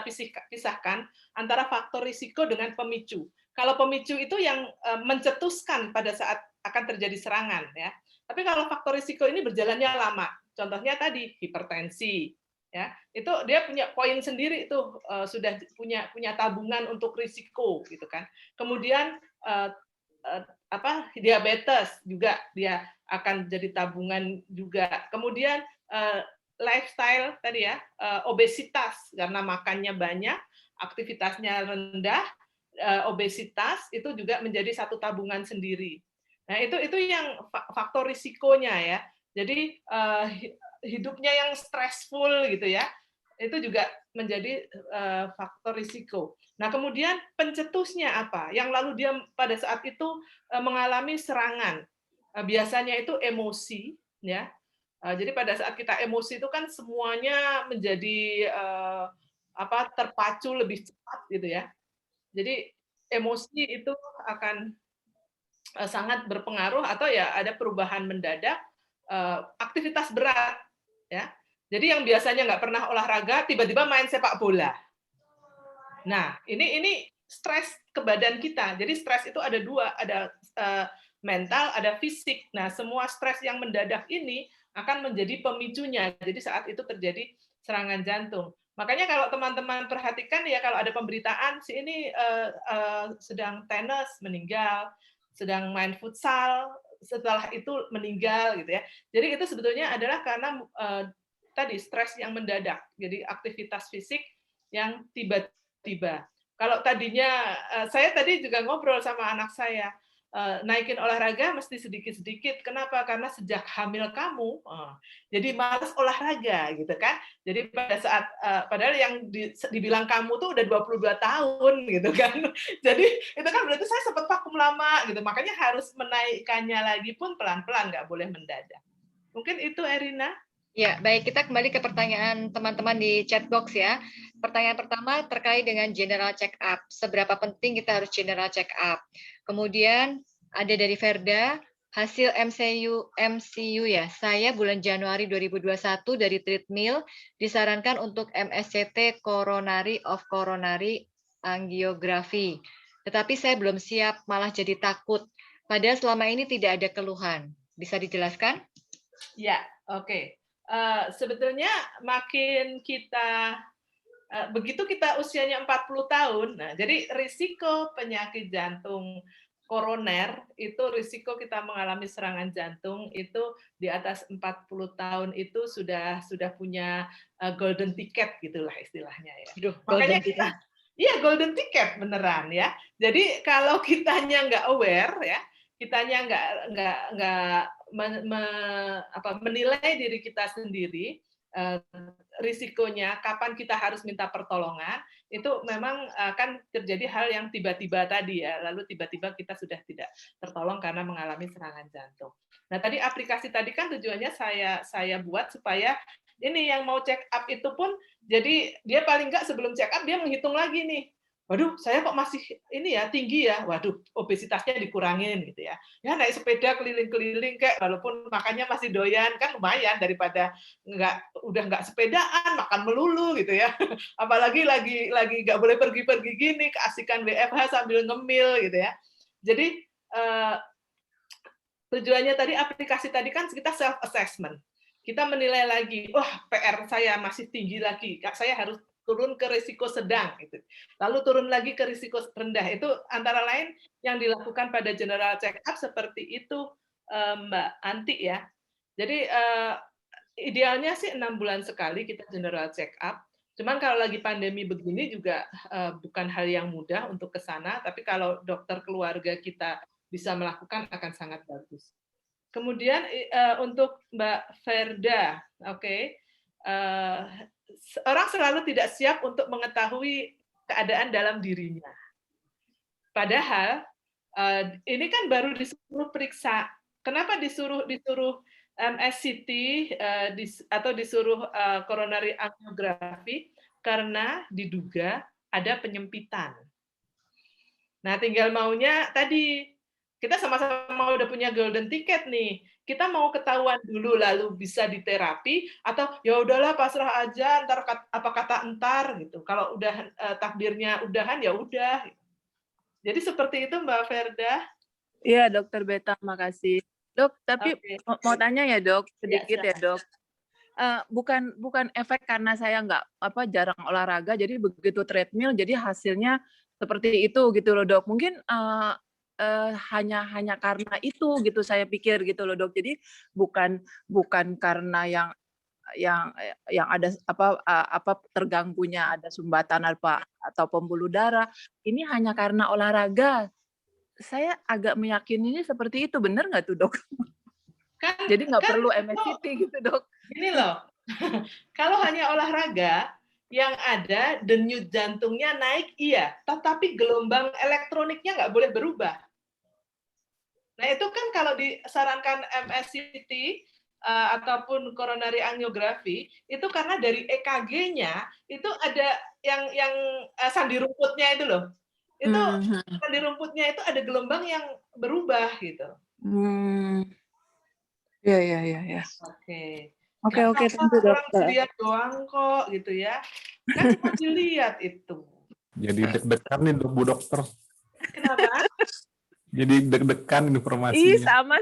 S4: pisahkan antara faktor risiko dengan pemicu. Kalau pemicu itu yang mencetuskan pada saat akan terjadi serangan, ya. Tapi kalau faktor risiko ini berjalannya lama, contohnya tadi hipertensi, ya, itu dia punya poin sendiri itu, sudah punya tabungan untuk risiko, gitu kan. Kemudian diabetes juga dia akan jadi tabungan juga. Kemudian lifestyle tadi ya, obesitas karena makannya banyak, aktivitasnya rendah, obesitas itu juga menjadi satu tabungan sendiri. Nah, itu yang faktor risikonya ya. Jadi hidupnya yang stressful gitu ya, itu juga menjadi faktor risiko. Nah, kemudian pencetusnya apa? Yang lalu dia pada saat itu mengalami serangan. Biasanya itu emosi, ya. Jadi pada saat kita emosi itu kan semuanya menjadi terpacu lebih cepat gitu ya. Jadi emosi itu akan sangat berpengaruh atau ya ada perubahan mendadak, aktivitas berat ya. Jadi yang biasanya nggak pernah olahraga tiba-tiba main sepak bola. Nah, ini stres ke badan kita. Jadi stres itu ada dua, ada mental, ada fisik. Nah, semua stres yang mendadak ini akan menjadi pemicunya. Jadi saat itu terjadi serangan jantung. Makanya kalau teman-teman perhatikan ya, kalau ada pemberitaan si ini sedang tenis meninggal, sedang main futsal, setelah itu meninggal gitu ya. Jadi itu sebetulnya adalah karena tadi stres yang mendadak. Jadi aktivitas fisik yang tiba-tiba. Kalau tadinya saya tadi juga ngobrol sama anak saya, naikin olahraga mesti sedikit-sedikit. Kenapa? Karena sejak hamil kamu, jadi malas olahraga gitu kan. Jadi pada saat padahal yang dibilang kamu tuh udah 22 tahun gitu kan. Jadi itu kan berarti saya sempat vakum lama gitu. Makanya harus menaikkannya lagi pun pelan-pelan, nggak boleh mendadak. Mungkin itu Erina.
S1: Ya, baik. Kita kembali ke pertanyaan teman-teman di chat box ya. Pertanyaan pertama terkait dengan general check up. Seberapa penting kita harus general check up? Kemudian ada dari Verda, hasil MCU ya. Saya bulan Januari 2021 dari treadmill disarankan untuk MSCT coronary of coronary angiography. Tetapi saya belum siap, malah jadi takut. Padahal selama ini tidak ada keluhan. Bisa dijelaskan?
S4: Ya, oke. Sebetulnya makin kita begitu kita usianya 40 tahun, nah jadi risiko penyakit jantung koroner itu risiko kita mengalami serangan jantung itu di atas 40 tahun itu sudah punya golden ticket gitulah istilahnya ya. Makanya kita iya golden ticket beneran ya. Jadi kalau kitanya nggak aware ya, kitanya nggak menilai diri kita sendiri, risikonya kapan kita harus minta pertolongan, itu memang akan terjadi hal yang tiba-tiba tadi ya, lalu tiba-tiba kita sudah tidak tertolong karena mengalami serangan jantung. Nah, tadi aplikasi tadi kan tujuannya saya buat supaya ini yang mau check up itu pun, jadi dia paling nggak sebelum check up dia menghitung lagi nih, waduh, saya kok masih ini ya tinggi ya, waduh, obesitasnya dikurangin gitu ya. Ya naik sepeda keliling-keliling kayak, walaupun makannya masih doyan kan lumayan daripada udah nggak sepedaan, makan melulu gitu ya. Apalagi lagi nggak boleh pergi-pergi gini, keasikan WFH sambil ngemil gitu ya. Jadi tujuannya tadi aplikasi tadi kan kita self assessment. Kita menilai lagi, wah PR saya masih tinggi lagi, saya harus turun ke risiko sedang gitu. Lalu turun lagi ke risiko rendah. Itu antara lain yang dilakukan pada general check up seperti itu Mbak Anti ya. Jadi idealnya sih 6 bulan sekali kita general check up. Cuman kalau lagi pandemi begini juga bukan hal yang mudah untuk ke sana, tapi kalau dokter keluarga kita bisa melakukan akan sangat bagus. Kemudian untuk Mbak Verda, oke. Orang selalu tidak siap untuk mengetahui keadaan dalam dirinya. Padahal ini kan baru disuruh periksa. Kenapa disuruh MSCT atau disuruh coronary angiography? Karena diduga ada penyempitan. Nah, tinggal maunya tadi kita sama-sama udah punya golden ticket nih. Kita mau ketahuan dulu lalu bisa diterapi atau ya udahlah pasrah aja ntar apa kata entar gitu. Kalau udah takdirnya udahan ya udah. Jadi seperti itu Mbak Ferda.
S9: Iya, Dokter Beta, makasih. Dok, tapi mau tanya ya Dok, sedikit ya Dok. Bukan efek karena saya jarang olahraga, jadi begitu treadmill, jadi hasilnya seperti itu gitu loh Dok. Mungkin hanya karena itu gitu saya pikir gitu loh Dok. Jadi bukan karena yang ada terganggunya ada sumbatan atau pembuluh darah. Ini hanya karena olahraga. Saya agak meyakini seperti itu, benar nggak tuh Dok? Jadi nggak perlu MSCT gitu Dok.
S4: Gini loh, kalau hanya olahraga, yang ada denyut jantungnya naik iya, tetapi gelombang elektroniknya nggak boleh berubah. Nah itu kan kalau disarankan MSCT ataupun coronary angiography, itu karena dari EKG-nya itu ada yang sandi rumputnya itu loh. Itu di rumputnya itu ada gelombang yang berubah gitu.
S9: Iya. Oke, tentu Dokter.
S4: Lihat doang kok gitu ya. Kan cuma dilihat itu.
S5: Jadi deg-degan nih Bu Dokter.
S4: Kenapa?
S5: Jadi deg-degan informasinya.
S9: Sama.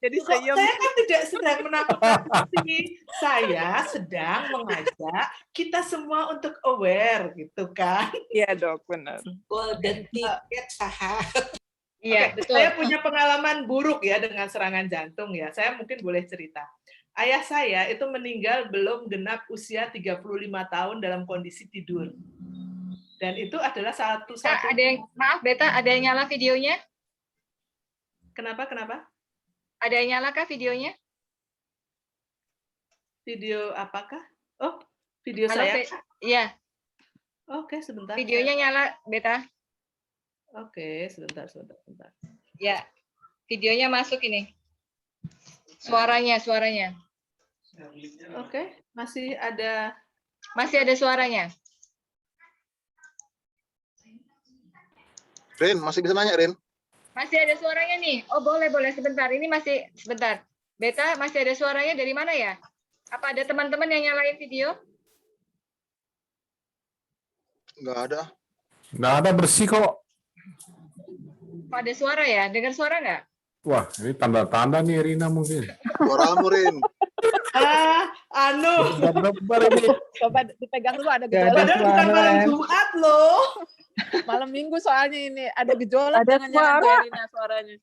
S9: Jadi
S4: saya kan tidak sedang menakut-nakuti. Saya sedang mengajak kita semua untuk aware gitu kan.
S9: Iya Dok, benar.
S2: Golden ticket sahat.
S1: Iya, betul.
S4: Saya punya pengalaman buruk ya dengan serangan jantung ya. Saya mungkin boleh cerita. Ayah saya itu meninggal belum genap usia 35 tahun dalam kondisi tidur. Dan itu adalah satu-satu.
S1: Maaf Beta, ada yang nyala videonya?
S4: Kenapa?
S1: Ada yang nyala kah videonya?
S4: Video apakah? Oh, video
S1: Halo,
S4: saya?
S1: Iya.
S4: Oke, sebentar.
S1: Videonya nyala, Beta.
S4: Oke, sebentar.
S1: Ya, videonya masuk ini. Suaranya.
S4: Oke, masih ada
S1: suaranya.
S8: Rin, masih bisa nanya, Rin?
S1: Masih ada suaranya nih. Oh, boleh sebentar. Ini masih sebentar. Beta, masih ada suaranya dari mana ya? Apa ada teman-teman yang nyalain video?
S8: Nggak ada.
S5: Nggak ada, bersih kok.
S1: Kok ada suara ya? Dengar suara nggak?
S5: Wah, ini tanda-tanda nih Rina mungkin.
S8: Suaramu, Rin.
S9: Coba dipegang dulu, ada gejolak.
S4: Padahal bukan malam Jumat loh.
S9: Malam Minggu soalnya ini ada gejolak dengan suaranya.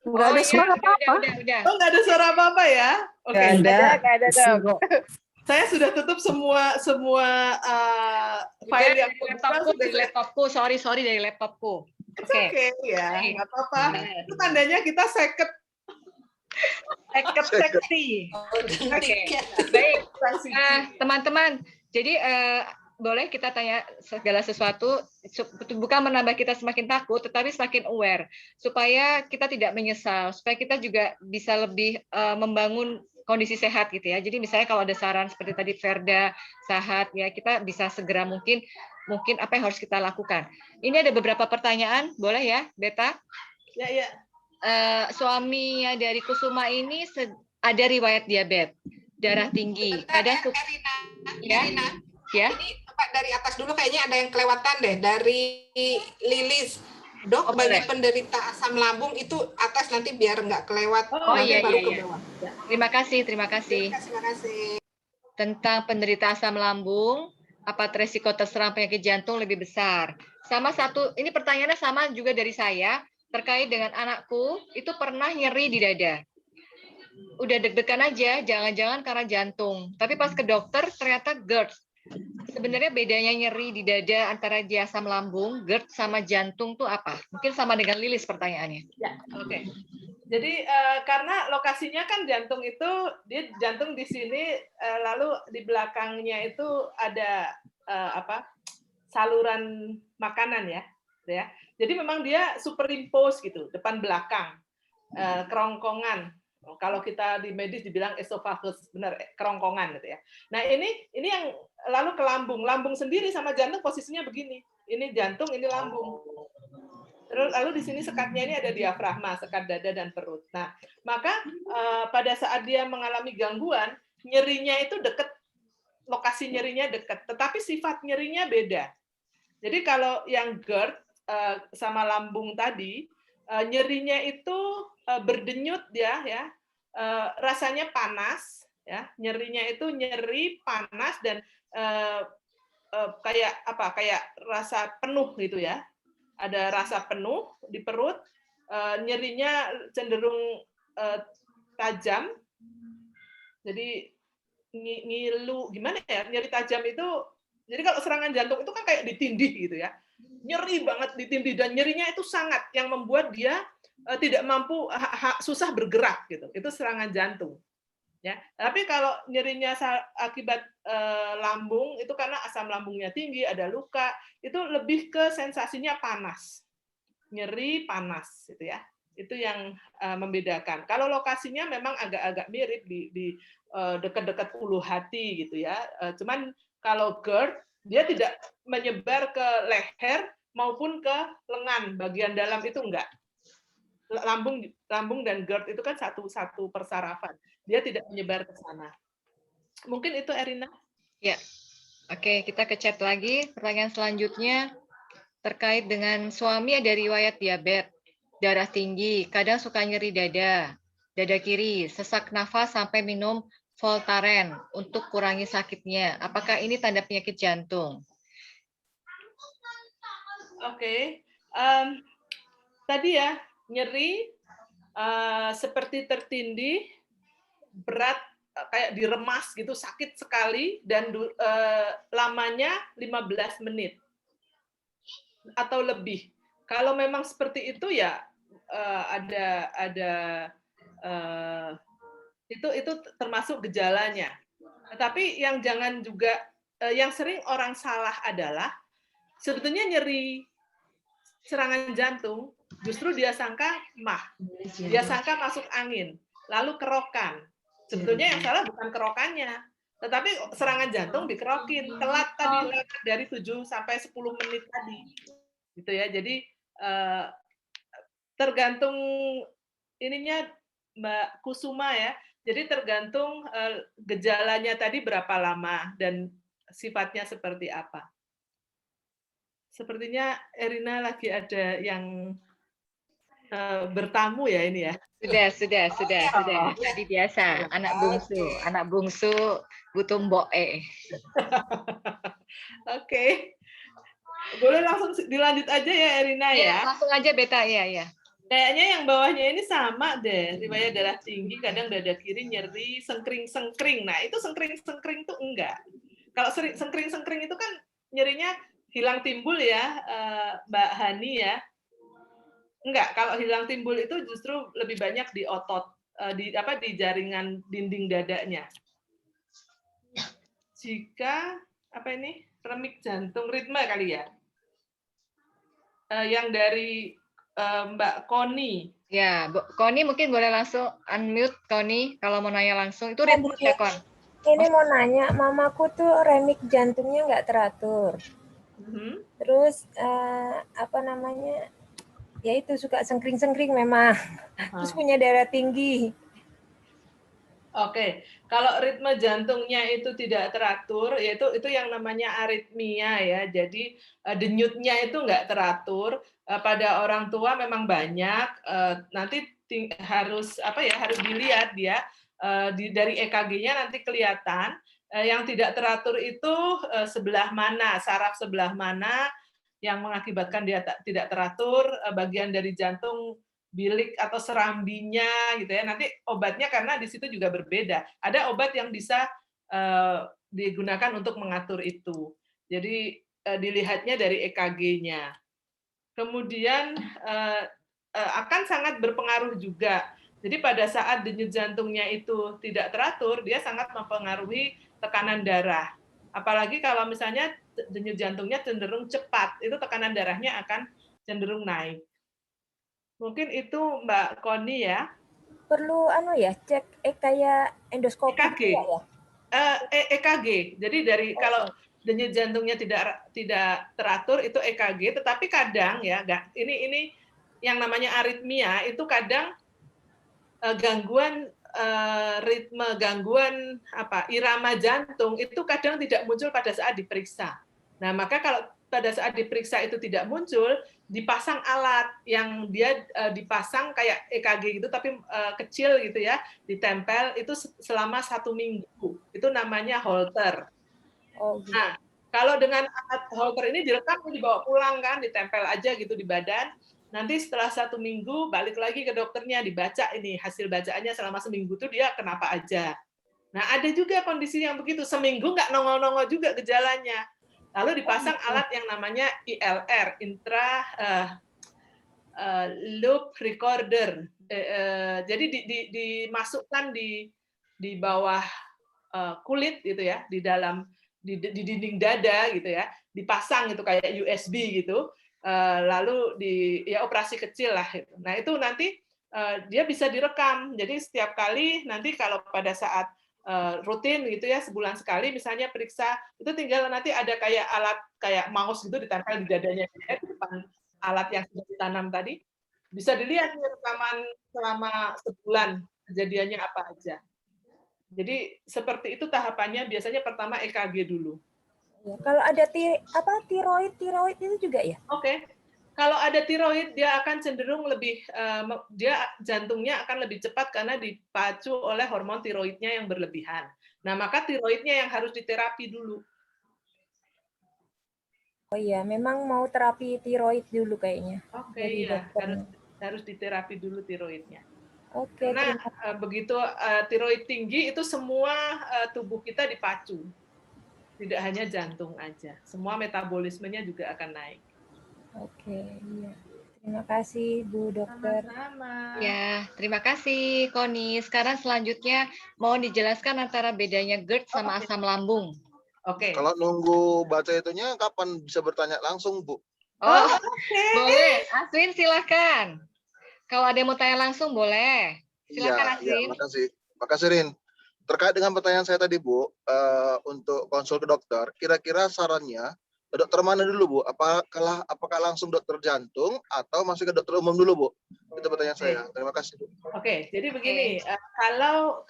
S1: Nggak ada suara apa-apa. Udah.
S4: Oh, nggak ada suara apa-apa ya? Oke.
S9: Nggak ada Dok.
S4: Saya sudah tutup semua file yang
S1: dari laptopku. Sorry dari laptopku.
S4: Oke ya, nggak apa-apa. Itu tandanya kita seket seksi.
S1: Oke. Baik, teman-teman. Jadi boleh kita tanya segala sesuatu, bukan menambah kita semakin takut, tetapi semakin aware, supaya kita tidak menyesal, supaya kita juga bisa lebih membangun kondisi sehat gitu ya. Jadi misalnya kalau ada saran seperti tadi Ferda, Sahat ya, kita bisa segera mungkin apa yang harus kita lakukan. Ini ada beberapa pertanyaan, boleh ya, Beta?
S4: Ya.
S1: Suaminya dari Kusuma ini ada riwayat diabetes, darah tinggi. Kadang
S2: Erina.
S1: Ya.
S2: Ini dari atas dulu kayaknya ada yang kelewatan deh, dari Lilis. Dok, bagi penderita asam lambung itu atas nanti biar nggak kelewat.
S1: Iya.
S2: Ke bawah.
S1: Terima kasih.
S2: Terima kasih.
S1: Tentang penderita asam lambung, apa resiko terserang penyakit jantung lebih besar? Sama satu, ini pertanyaannya sama juga dari saya, terkait dengan anakku, itu pernah nyeri di dada. Udah deg-degan aja, jangan-jangan karena jantung. Tapi pas ke dokter, ternyata GERD. Sebenarnya bedanya nyeri di dada antara di asam lambung, GERD sama jantung tuh apa? Mungkin sama dengan Lilis pertanyaannya.
S4: Ya, oke. Jadi karena lokasinya kan jantung itu, dia jantung di sini, lalu di belakangnya itu ada saluran makanan ya. ya. Jadi memang dia superimpose gitu, depan belakang, kerongkongan. Kalau kita di medis dibilang esophagus, benar, kerongkongan gitu ya. Nah ini yang lalu ke lambung. Lambung sendiri sama jantung posisinya begini. Ini jantung, ini lambung. Terus lalu di sini sekatnya ini ada diafragma, sekat dada dan perut. Nah, maka pada saat dia mengalami gangguan, nyerinya itu dekat, lokasi nyerinya dekat, tetapi sifat nyerinya beda. Jadi kalau yang GERD sama lambung tadi, nyerinya itu berdenyut ya, rasanya panas, ya, nyerinya itu nyeri, panas dan kayak apa? Kayak rasa penuh gitu ya. Ada rasa penuh di perut, nyerinya cenderung tajam, jadi ngilu, gimana ya, nyeri tajam itu, jadi kalau serangan jantung itu kan kayak ditindih gitu ya, nyeri banget ditindih, dan nyerinya itu sangat, yang membuat dia tidak mampu, susah bergerak gitu, itu serangan jantung. Ya, tapi kalau nyerinya akibat lambung itu karena asam lambungnya tinggi, ada luka, itu lebih ke sensasinya panas, nyeri panas, gitu ya. Itu yang membedakan. Kalau lokasinya memang agak-agak mirip di dekat-dekat ulu hati, gitu ya. Cuman kalau GERD dia tidak menyebar ke leher maupun ke lengan, bagian dalam itu enggak. Lambung dan GERD itu kan satu persarafan. Dia tidak menyebar ke sana. Mungkin itu, Erina.
S1: Ya. Oke, kita ke chat lagi. Pertanyaan selanjutnya terkait dengan suami ada riwayat diabetes, darah tinggi, kadang suka nyeri dada kiri, sesak nafas sampai minum Voltaren untuk kurangi sakitnya. Apakah ini tanda penyakit jantung?
S4: Oke. Tadi ya, nyeri seperti tertindih, berat, kayak diremas gitu, sakit sekali, dan lamanya 15 menit atau lebih. Kalau memang seperti itu ya itu termasuk gejalanya. Tapi yang jangan juga, yang sering orang salah adalah sebetulnya nyeri serangan jantung, justru dia sangka mah, dia sangka masuk angin, lalu kerokan. Sebetulnya yang salah bukan kerokannya, tetapi serangan jantung dikerokin, telat tadi, dari 7 sampai 10 menit tadi. Gitu ya. Jadi tergantung ininya Mbak Kusuma ya. Jadi tergantung gejalanya tadi berapa lama dan sifatnya seperti apa. Sepertinya Erina lagi ada yang bertamu ya ini ya.
S1: Sudah. Jadi biasa, anak bungsu butuh mbok.
S4: Oke. Boleh langsung dilanjut aja ya Erina ya.
S1: Langsung aja Beta, ya.
S4: Kayaknya yang bawahnya ini sama deh, riwayat darah tinggi, kadang dada kiri nyeri, sengkring-sengkring. Nah, itu sengkring-sengkring itu enggak. Kalau sengkring-sengkring itu kan nyerinya hilang timbul ya, Mbak Hani ya. Enggak, kalau hilang timbul itu justru lebih banyak di otot, di jaringan dinding dadanya. Jika remik jantung ritme kali ya. Yang dari Mbak Koni.
S1: Ya, Koni mungkin boleh langsung unmute Koni kalau mau nanya langsung. Itu ritme ya, Kon?
S10: Ini mau nanya, mamaku tuh remik jantungnya nggak teratur. Terus ya itu suka sengkring-sengkring memang. Terus punya darah tinggi.
S4: Oke, kalau ritme jantungnya itu tidak teratur, yaitu itu yang namanya aritmia ya. Jadi denyutnya itu nggak teratur. Pada orang tua memang banyak. Nanti harus dilihat dia dari EKG-nya nanti kelihatan. Yang tidak teratur itu sebelah mana, saraf sebelah mana yang mengakibatkan dia tidak teratur, bagian dari jantung, bilik atau serambinya gitu ya. Nanti obatnya karena di situ juga berbeda. Ada obat yang bisa digunakan untuk mengatur itu. Jadi dilihatnya dari EKG-nya. Kemudian akan sangat berpengaruh juga. Jadi pada saat denyut jantungnya itu tidak teratur, dia sangat mempengaruhi tekanan darah. Apalagi kalau misalnya denyut jantungnya cenderung cepat, itu tekanan darahnya akan cenderung naik. Mungkin itu Mbak Koni ya.
S10: Perlu cek kayak endoskopi
S4: EKG.
S10: juga ya?
S4: EKG. Jadi kalau denyut jantungnya tidak teratur itu EKG, tetapi kadang ya ini yang namanya aritmia itu kadang gangguan ritme, gangguan irama jantung itu kadang tidak muncul pada saat diperiksa. Nah, maka kalau pada saat diperiksa itu tidak muncul, dipasang alat yang dia dipasang kayak EKG gitu tapi kecil gitu ya, ditempel itu selama 1 minggu. Itu namanya Holter.
S10: Oh, gitu.
S4: Nah, kalau dengan alat Holter ini direkam dibawa pulang kan, ditempel aja gitu di badan. Nanti setelah 1 minggu balik lagi ke dokternya, dibaca ini hasil bacaannya selama seminggu tuh dia kenapa aja. Nah, ada juga kondisi yang begitu, seminggu nggak nongol-nongol juga gejalanya. Lalu dipasang alat yang namanya ILR, loop recorder. Jadi dimasukkan di bawah kulit gitu ya, di dalam di dinding dada gitu ya, dipasang itu kayak USB gitu. Lalu operasi kecil lah. Nah itu nanti dia bisa direkam. Jadi setiap kali nanti kalau pada saat rutin gitu ya, sebulan sekali misalnya periksa, itu tinggal nanti ada kayak alat kayak mouse gitu ditempel di dadanya di depan alat yang sudah ditanam tadi, bisa dilihat rekaman selama sebulan kejadiannya apa aja. Jadi seperti itu tahapannya, biasanya pertama EKG dulu.
S10: Ya, kalau ada tiroid itu juga ya?
S4: Oke. Kalau ada tiroid, dia akan cenderung lebih, jantungnya akan lebih cepat karena dipacu oleh hormon tiroidnya yang berlebihan. Nah, maka tiroidnya yang harus diterapi dulu.
S10: Oh iya, memang mau terapi tiroid dulu kayaknya.
S4: Oke, iya, harus diterapi dulu tiroidnya.
S10: Oke.
S4: Karena begitu tiroid tinggi, itu semua tubuh kita dipacu. Tidak hanya jantung aja, semua metabolismenya juga akan naik.
S10: Oke, iya. Terima kasih Bu Dokter.
S4: Sama-sama.
S1: Ya, terima kasih Koni. Sekarang selanjutnya mau dijelaskan antara bedanya GERD sama asam lambung.
S4: Oke.
S8: Kalau nunggu baca itunya kapan bisa bertanya langsung, Bu?
S1: Boleh. Aswin silahkan. Kalau ada yang mau tanya langsung boleh. Silakan Aswin.
S8: Iya, makasih. Makasih Rin. Terkait dengan pertanyaan saya tadi, Bu, untuk konsul ke dokter, kira-kira sarannya dokter mana dulu, Bu? Apakah langsung dokter jantung atau masih ke dokter umum dulu, Bu? Itu pertanyaan saya. Terima kasih, Bu.
S4: Oke, jadi begini, kalau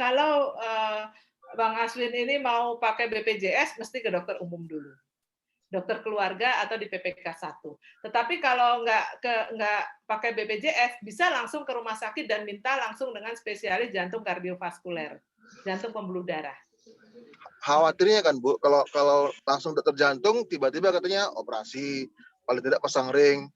S4: Bang Aswin ini mau pakai BPJS, mesti ke dokter umum dulu, dokter keluarga atau di PPK 1. Tetapi kalau nggak pakai BPJS, bisa langsung ke rumah sakit dan minta langsung dengan spesialis jantung kardiovaskuler, jantung pembuluh darah.
S8: Khawatirnya kan, Bu, kalau langsung dokter jantung tiba-tiba katanya operasi, paling tidak pasang ring,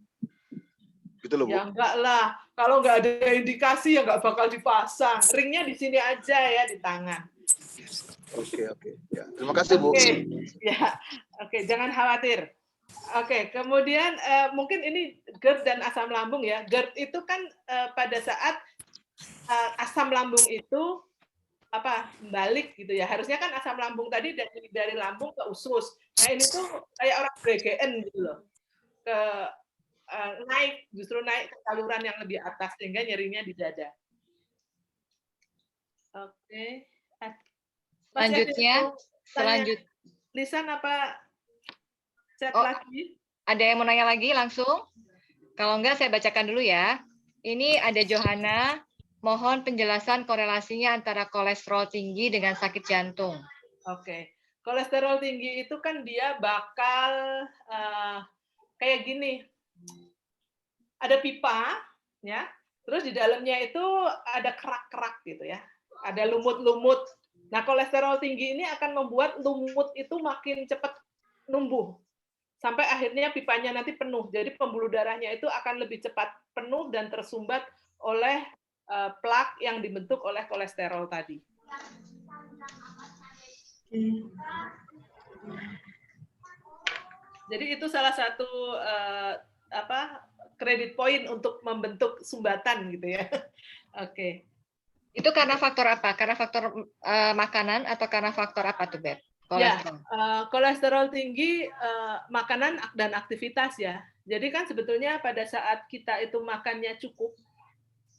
S8: gitu loh, Bu.
S4: Ya enggak lah, kalau nggak ada indikasi ya nggak bakal dipasang. Ringnya di sini aja ya, di tangan.
S8: Oke. Ya, terima kasih, Bu.
S4: Oke, jangan khawatir. Oke, kemudian mungkin ini GERD dan asam lambung ya. GERD itu kan pada saat asam lambung itu balik gitu ya. Harusnya kan asam lambung tadi dari lambung ke usus. Nah ini tuh kayak orang gregean gitu loh. Justru naik ke saluran yang lebih atas sehingga nyerinya di dada. Oke.
S1: Selanjutnya.
S4: Lisan apa chat lagi?
S1: Ada yang mau nanya lagi langsung? Kalau enggak saya bacakan dulu ya. Ini ada Johanna. Mohon penjelasan korelasinya antara kolesterol tinggi dengan sakit jantung.
S4: Oke. Kolesterol tinggi itu kan dia bakal kayak gini. Ada pipa, ya. Terus di dalamnya itu ada kerak-kerak gitu ya. Ada lumut-lumut. Nah, kolesterol tinggi ini akan membuat lumut itu makin cepat numbuh. Sampai akhirnya pipanya nanti penuh. Jadi pembuluh darahnya itu akan lebih cepat penuh dan tersumbat oleh plak yang dibentuk oleh kolesterol tadi. Jadi itu salah satu credit point untuk membentuk sumbatan gitu ya. Oke.
S1: Itu karena faktor apa? Karena faktor makanan atau karena faktor apa tuh, Beb?
S4: Kolesterol. Ya, kolesterol tinggi makanan dan aktivitas ya. Jadi kan sebetulnya pada saat kita itu makannya cukup,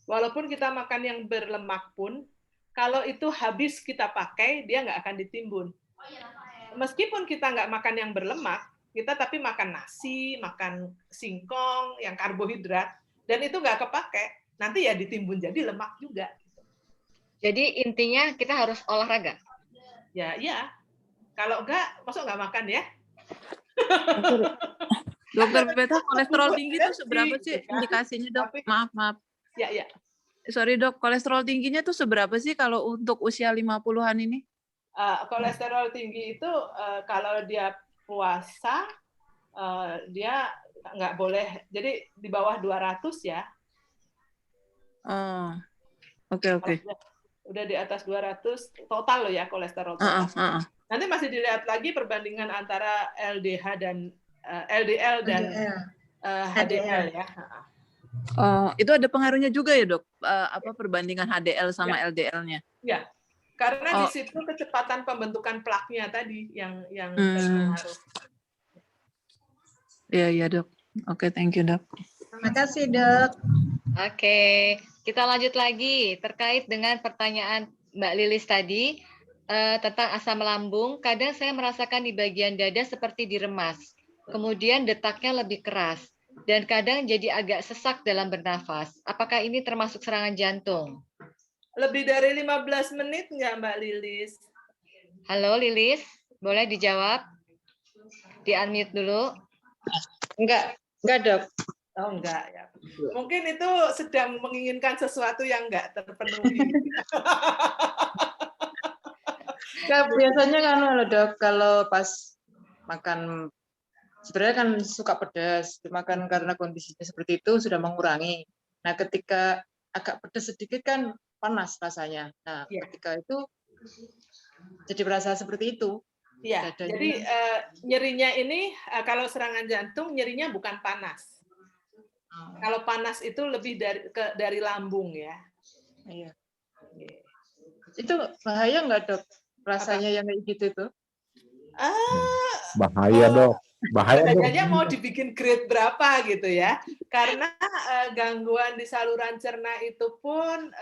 S4: walaupun kita makan yang berlemak pun, kalau itu habis kita pakai, dia nggak akan ditimbun. Meskipun kita nggak makan yang berlemak, kita tapi makan nasi, makan singkong, yang karbohidrat, dan itu nggak kepake, nanti ya ditimbun jadi lemak juga.
S1: Jadi intinya kita harus olahraga.
S4: Ya, iya. Kalau nggak, masuk nggak makan ya?
S9: Dokter Beta, kolesterol tinggi itu seberapa sih indikasinya, Dok? Maaf.
S4: Ya.
S9: Sorry, Dok. Kolesterol tingginya tuh seberapa sih kalau untuk usia 50-an ini?
S4: Kolesterol tinggi itu kalau dia puasa, dia nggak boleh, jadi di bawah 200 ya.
S9: Oh, oke.
S4: Udah di atas 200 total loh ya kolesterol total. Nanti masih dilihat lagi perbandingan antara LDH dan LDL dan HDL ya.
S9: Oh, itu ada pengaruhnya juga ya, Dok? Perbandingan HDL sama LDL-nya?
S4: Ya, karena di situ kecepatan pembentukan plaknya tadi yang berpengaruh.
S9: Iya, Dok. Oke, thank you, Dok.
S11: Terima kasih, Dok.
S1: Oke, kita lanjut lagi terkait dengan pertanyaan Mbak Lilis tadi tentang asam lambung. Kadang saya merasakan di bagian dada seperti diremas, kemudian detaknya lebih keras, dan kadang jadi agak sesak dalam bernafas. Apakah ini termasuk serangan jantung?
S4: Lebih dari 15 menit nggak, Mbak Lilis?
S1: Halo, Lilis. Boleh dijawab? Di-unmute dulu.
S11: Enggak, Dok.
S4: Oh, enggak ya. Mungkin itu sedang menginginkan sesuatu yang enggak terpenuhi.
S11: Biasanya kan loh, Dok, kalau pas makan sebenarnya kan suka pedas, dimakan karena kondisinya seperti itu sudah mengurangi. Nah, ketika agak pedas sedikit kan panas rasanya. Nah, ketika itu jadi berasa seperti itu.
S4: Iya. Jadi nyerinya ini kalau serangan jantung nyerinya bukan panas. Kalau panas itu lebih dari lambung ya.
S11: Iya. Itu bahaya nggak, Dok? Rasanya yang kayak gitu tuh?
S5: Bahaya, Dok. Bahaya, Dok.
S4: Kayaknya mau dibikin grade berapa gitu ya. Karena gangguan di saluran cerna itu pun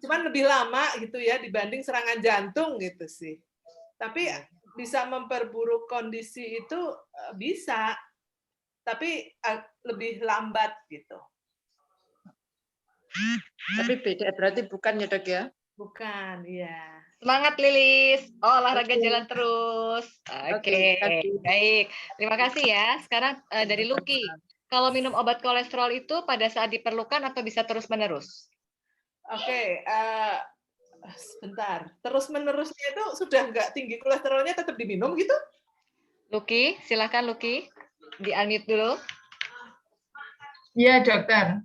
S4: cuman lebih lama gitu ya dibanding serangan jantung gitu sih. Tapi bisa memperburuk kondisi itu bisa. Tapi lebih lambat gitu.
S11: Tapi beda berarti bukan ya, Dok ya?
S4: Bukan, iya.
S1: Semangat Lilis, olahraga jalan terus. Oke, baik. Terima kasih ya. Sekarang dari Lucky, kalau minum obat kolesterol itu pada saat diperlukan atau bisa terus-menerus?
S4: Oke, sebentar. Terus-menerusnya itu sudah nggak tinggi kolesterolnya tetap diminum gitu?
S1: Lucky, silakan Lucky. Di-unmute dulu.
S11: Iya, Dokter.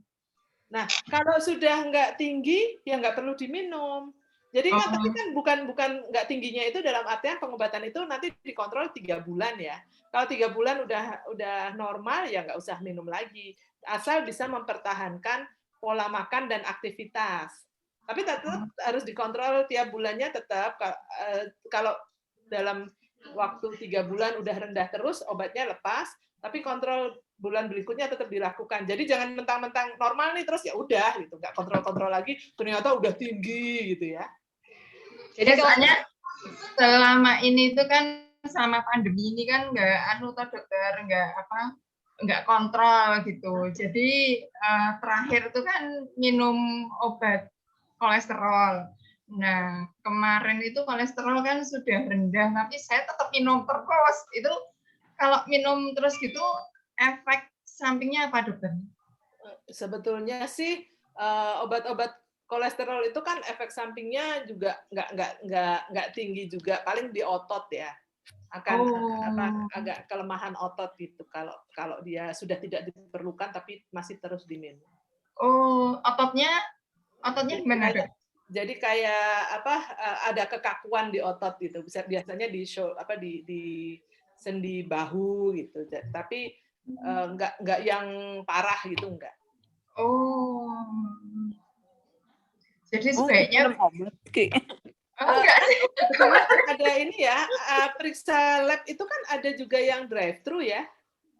S4: Nah, kalau sudah nggak tinggi, ya nggak perlu diminum. Jadi kan tapi kan bukan nggak tingginya itu dalam artian pengobatan itu nanti dikontrol 3 bulan ya. Kalau 3 bulan udah normal ya nggak usah minum lagi. Asal bisa mempertahankan pola makan dan aktivitas. Tapi tetap harus dikontrol tiap bulannya tetap. Kalau dalam waktu 3 bulan udah rendah terus, obatnya lepas. Tapi kontrol bulan berikutnya tetap dilakukan. Jadi jangan mentang-mentang normal nih terus ya udah gitu, nggak kontrol-kontrol lagi ternyata udah tinggi gitu ya.
S11: Jadi soalnya selama ini itu kan sama pandemi ini kan nggak dokter nggak kontrol gitu. Jadi terakhir itu kan minum obat kolesterol. Nah kemarin itu kolesterol kan sudah rendah, tapi saya tetap minum terus. Itu kalau minum terus gitu efek sampingnya apa, Dokter?
S4: Sebetulnya sih obat-obat kolesterol itu kan efek sampingnya juga nggak tinggi juga, paling di otot ya, akan agak kelemahan otot gitu kalau dia sudah tidak diperlukan tapi masih terus diminum.
S11: Ototnya gimana, Dok?
S4: Jadi kayak ada kekakuan di otot gitu, biasanya di sendi bahu gitu, tapi nggak yang parah gitu enggak.
S11: Jadi sebaiknya
S4: ada ini ya, periksa lab itu kan ada juga yang drive thru ya.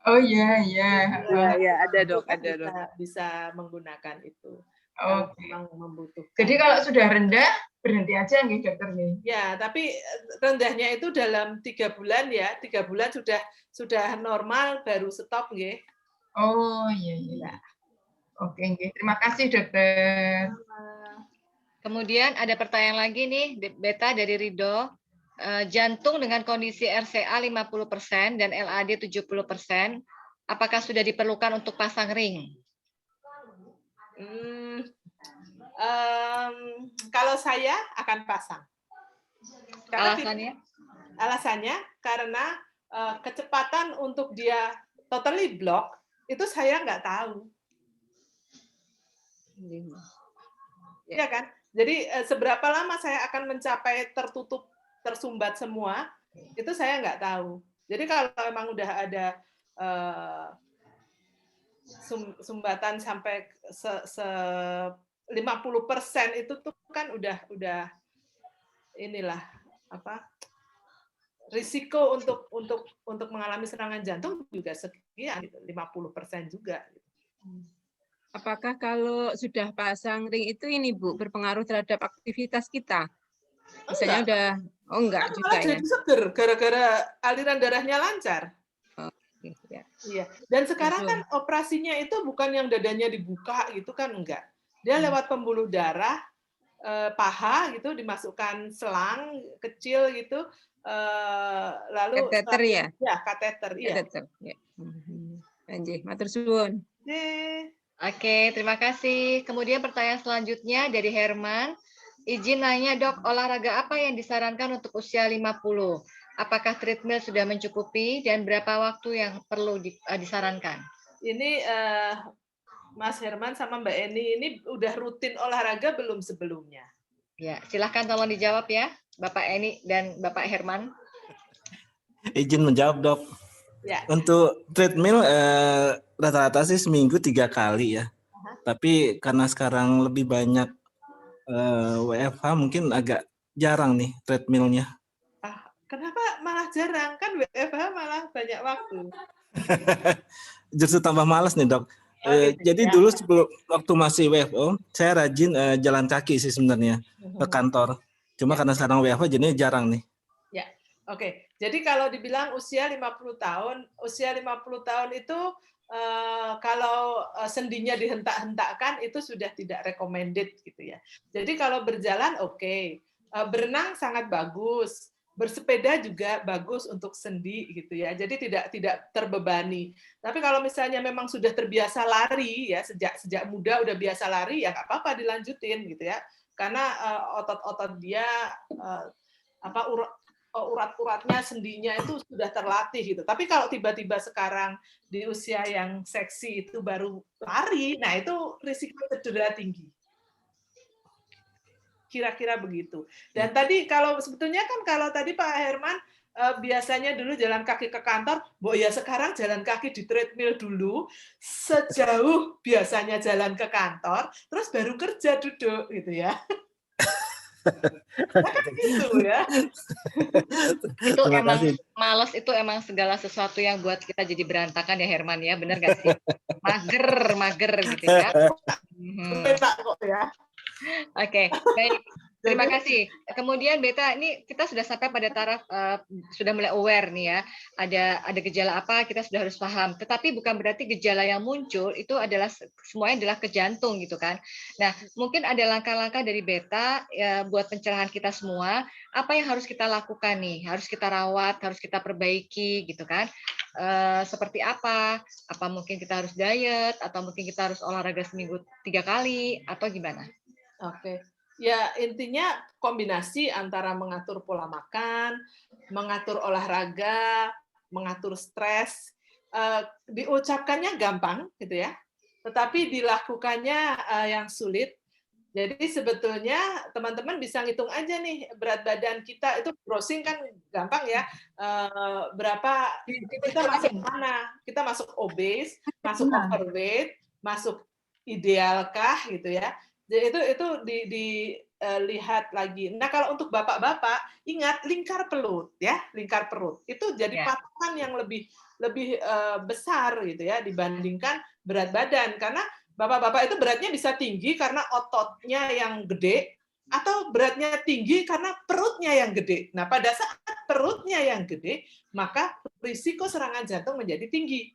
S11: Oh iya, iya.
S9: Iya, ada dok,
S4: Kan
S9: ada dok.
S4: bisa menggunakan itu.
S11: Oke.
S4: Memang membutuhkan.
S11: Jadi kalau sudah rendah berhenti aja nggih dokter nggih.
S4: Ya, tapi rendahnya itu dalam 3 bulan ya, 3 bulan sudah normal baru stop nggih.
S11: Oh iya iya. Oke nggih. Terima kasih dokter.
S1: Kemudian ada pertanyaan lagi nih, Beta dari Rido. Jantung dengan kondisi RCA 50% dan LAD 70%, apakah sudah diperlukan untuk pasang ring?
S4: Kalau saya akan pasang. Karena
S1: Alasannya?
S4: Karena kecepatan untuk dia totally block itu saya nggak tahu. Iya kan? Jadi seberapa lama saya akan mencapai tertutup, tersumbat semua, itu saya nggak tahu. Jadi kalau memang udah ada sumbatan sampai 50% itu tuh kan udah inilah apa risiko untuk mengalami serangan jantung juga sekian, 50% juga.
S12: Apakah kalau sudah pasang ring itu ini Bu berpengaruh terhadap aktivitas kita? Misalnya udah, enggak
S4: kan
S12: juga
S4: malah
S12: ya.
S4: jadi seger gara-gara aliran darahnya lancar.
S12: Ya.
S4: Iya. Dan sekarang kan operasinya itu bukan yang dadanya dibuka gitu kan, enggak. Dia lewat pembuluh darah, paha gitu, dimasukkan selang kecil gitu, lalu
S12: Kateter ya?
S4: Ya, kateter. Iya.
S12: Kateter. Ya. Anjir, matur suwun.
S1: Oke, terima kasih. Kemudian pertanyaan selanjutnya dari Herman. Izin nanya dok, olahraga apa yang disarankan untuk usia 50? Apakah treadmill sudah mencukupi dan berapa waktu yang perlu disarankan?
S4: Ini Mas Herman sama Mbak Eni ini udah rutin olahraga belum sebelumnya?
S1: Ya, silahkan tolong dijawab ya, Bapak Eni dan Bapak Herman.
S3: Izin menjawab dok.
S4: Ya.
S3: Untuk treadmill rata-rata sih seminggu 3 kali ya. Tapi karena sekarang lebih banyak WFH mungkin agak jarang nih treadmillnya.
S4: Kenapa malah jarang? Kan WFH malah banyak waktu.
S3: Justru tambah malas nih dok. Jadi dulu sebelum waktu masih WFO, saya rajin jalan kaki sih sebenarnya ke kantor. Cuma karena sekarang WFH jadinya jarang nih.
S4: Ya, oke. Jadi kalau dibilang usia 50 tahun itu kalau sendinya dihentak-hentakkan itu sudah tidak recommended gitu ya. Jadi kalau berjalan oke. Berenang sangat bagus. Bersepeda juga bagus untuk sendi gitu ya. Jadi tidak terbebani. Tapi kalau misalnya memang sudah terbiasa lari ya, sejak muda udah biasa lari ya nggak apa-apa dilanjutin gitu ya. Karena otot-otot dia urat-uratnya, sendinya itu sudah terlatih gitu. Tapi kalau tiba-tiba sekarang di usia yang seksi itu baru lari, nah itu risiko cedera tinggi. Kira-kira begitu. Dan tadi kalau sebetulnya kan kalau tadi Pak Herman biasanya dulu jalan kaki ke kantor, ya sekarang jalan kaki di treadmill dulu sejauh biasanya jalan ke kantor, terus baru kerja duduk gitu ya. Gitu ya.
S1: Itu emang malas, itu emang segala sesuatu yang buat kita jadi berantakan ya Herman ya, bener gak sih? Mager gitu ya.
S4: Kok ya.
S1: Oke, baik. Terima kasih. Kemudian Beta, ini kita sudah sampai pada taraf sudah mulai aware nih ya. Ada gejala apa kita sudah harus paham. Tetapi bukan berarti gejala yang muncul itu adalah semuanya adalah ke jantung gitu kan. Nah, mungkin ada langkah-langkah dari Beta ya, buat pencerahan kita semua. Apa yang harus kita lakukan nih? Harus kita rawat, harus kita perbaiki gitu kan. Seperti apa? Apa mungkin kita harus diet atau mungkin kita harus olahraga seminggu 3 kali atau gimana?
S4: Oke. Ya, intinya kombinasi antara mengatur pola makan, mengatur olahraga, mengatur stres. Diucapkannya gampang, gitu ya. Tetapi dilakukannya yang sulit. Jadi sebetulnya teman-teman bisa ngitung aja nih berat badan kita, itu browsing kan gampang ya. Berapa kita masuk mana? Kita masuk obese, masuk overweight, masuk idealkah gitu ya. Jadi itu lihat lagi. Nah, kalau untuk bapak-bapak, ingat lingkar perut ya, lingkar perut. Itu jadi patokan yang lebih besar gitu ya dibandingkan berat badan, karena bapak-bapak itu beratnya bisa tinggi karena ototnya yang gede, atau beratnya tinggi karena perutnya yang gede. Nah, pada saat perutnya yang gede, maka risiko serangan jantung menjadi tinggi.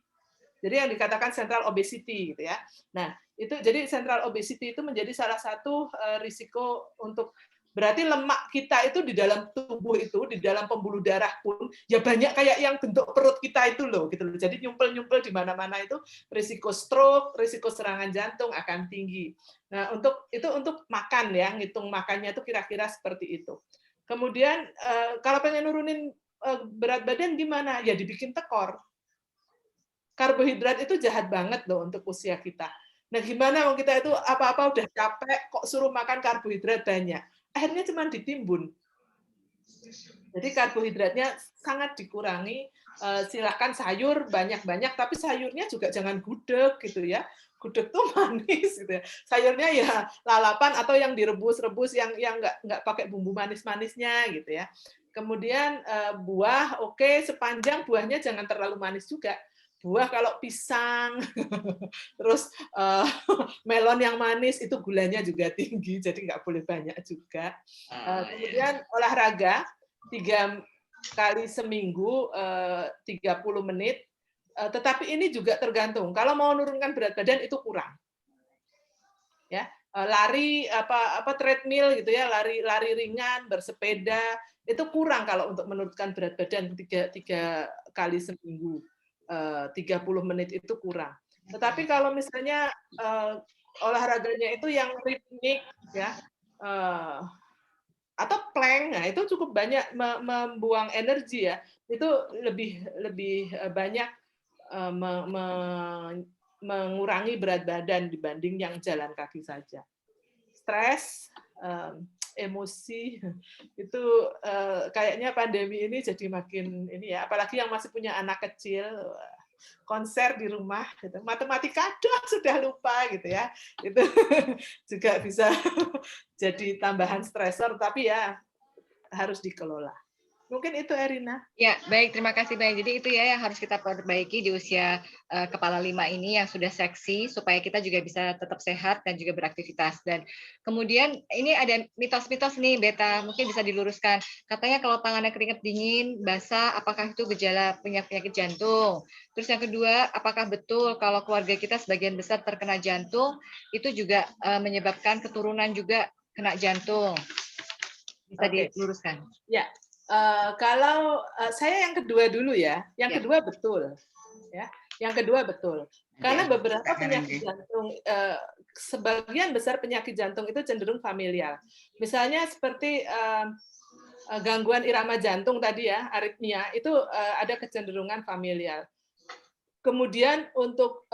S4: Jadi yang dikatakan central obesity gitu ya. Nah, itu jadi central obesity itu menjadi salah satu risiko untuk, berarti lemak kita itu di dalam tubuh itu, di dalam pembuluh darah pun ya banyak kayak yang bentuk perut kita itu loh gitu loh. Jadi nyumpel-nyumpel di mana-mana itu risiko stroke, risiko serangan jantung akan tinggi. Nah, untuk makan ya, ngitung makannya itu kira-kira seperti itu. Kemudian kalau pengen nurunin berat badan gimana? Ya dibikin tekor. Karbohidrat itu jahat banget loh untuk usia kita. Nah, gimana kalau kita itu apa-apa udah capek, kok suruh makan karbohidrat banyak? Akhirnya cuma ditimbun. Jadi karbohidratnya sangat dikurangi. Silakan sayur banyak-banyak, tapi sayurnya juga jangan gudeg gitu ya. Gudeg tuh manis gitu ya. Sayurnya ya lalapan atau yang direbus-rebus yang nggak pakai bumbu manis-manisnya gitu ya. Kemudian buah, oke, sepanjang buahnya jangan terlalu manis juga. Buah kalau pisang, terus melon yang manis itu gulanya juga tinggi, jadi nggak boleh banyak juga. Kemudian olahraga 3 kali seminggu 30 menit, tetapi ini juga tergantung. Kalau mau menurunkan berat badan itu kurang, ya lari treadmill gitu ya, lari ringan, bersepeda itu kurang kalau untuk menurunkan berat badan 3 kali seminggu. 30 menit itu kurang. Tetapi kalau misalnya olahraganya itu yang ritmik ya, atau plank, nah itu cukup banyak membuang energi ya. Itu lebih banyak mengurangi berat badan dibanding yang jalan kaki saja. Stres, emosi itu kayaknya pandemi ini jadi makin ini ya, apalagi yang masih punya anak kecil, konser di rumah gitu. Matematika sudah lupa gitu ya, itu juga bisa jadi tambahan stresor, tapi ya harus dikelola. Mungkin itu, Erina.
S1: Ya, baik, terima kasih banyak. Jadi itu ya yang harus kita perbaiki di usia kepala 5 ini yang sudah seksi, supaya kita juga bisa tetap sehat dan juga beraktivitas. Dan kemudian ini ada mitos-mitos nih, Beta, mungkin bisa diluruskan. Katanya kalau tangannya keringat dingin, basah, apakah itu gejala penyakit jantung? Terus yang kedua, apakah betul kalau keluarga kita sebagian besar terkena jantung, itu juga menyebabkan keturunan juga kena jantung? Bisa diluruskan?
S4: Ya. Kalau saya yang kedua dulu ya, yang kedua betul, ya, yang kedua betul. Karena beberapa penyakit jantung, sebagian besar penyakit jantung itu cenderung familial. Misalnya seperti gangguan irama jantung tadi ya, aritmia itu ada kecenderungan familial. Kemudian untuk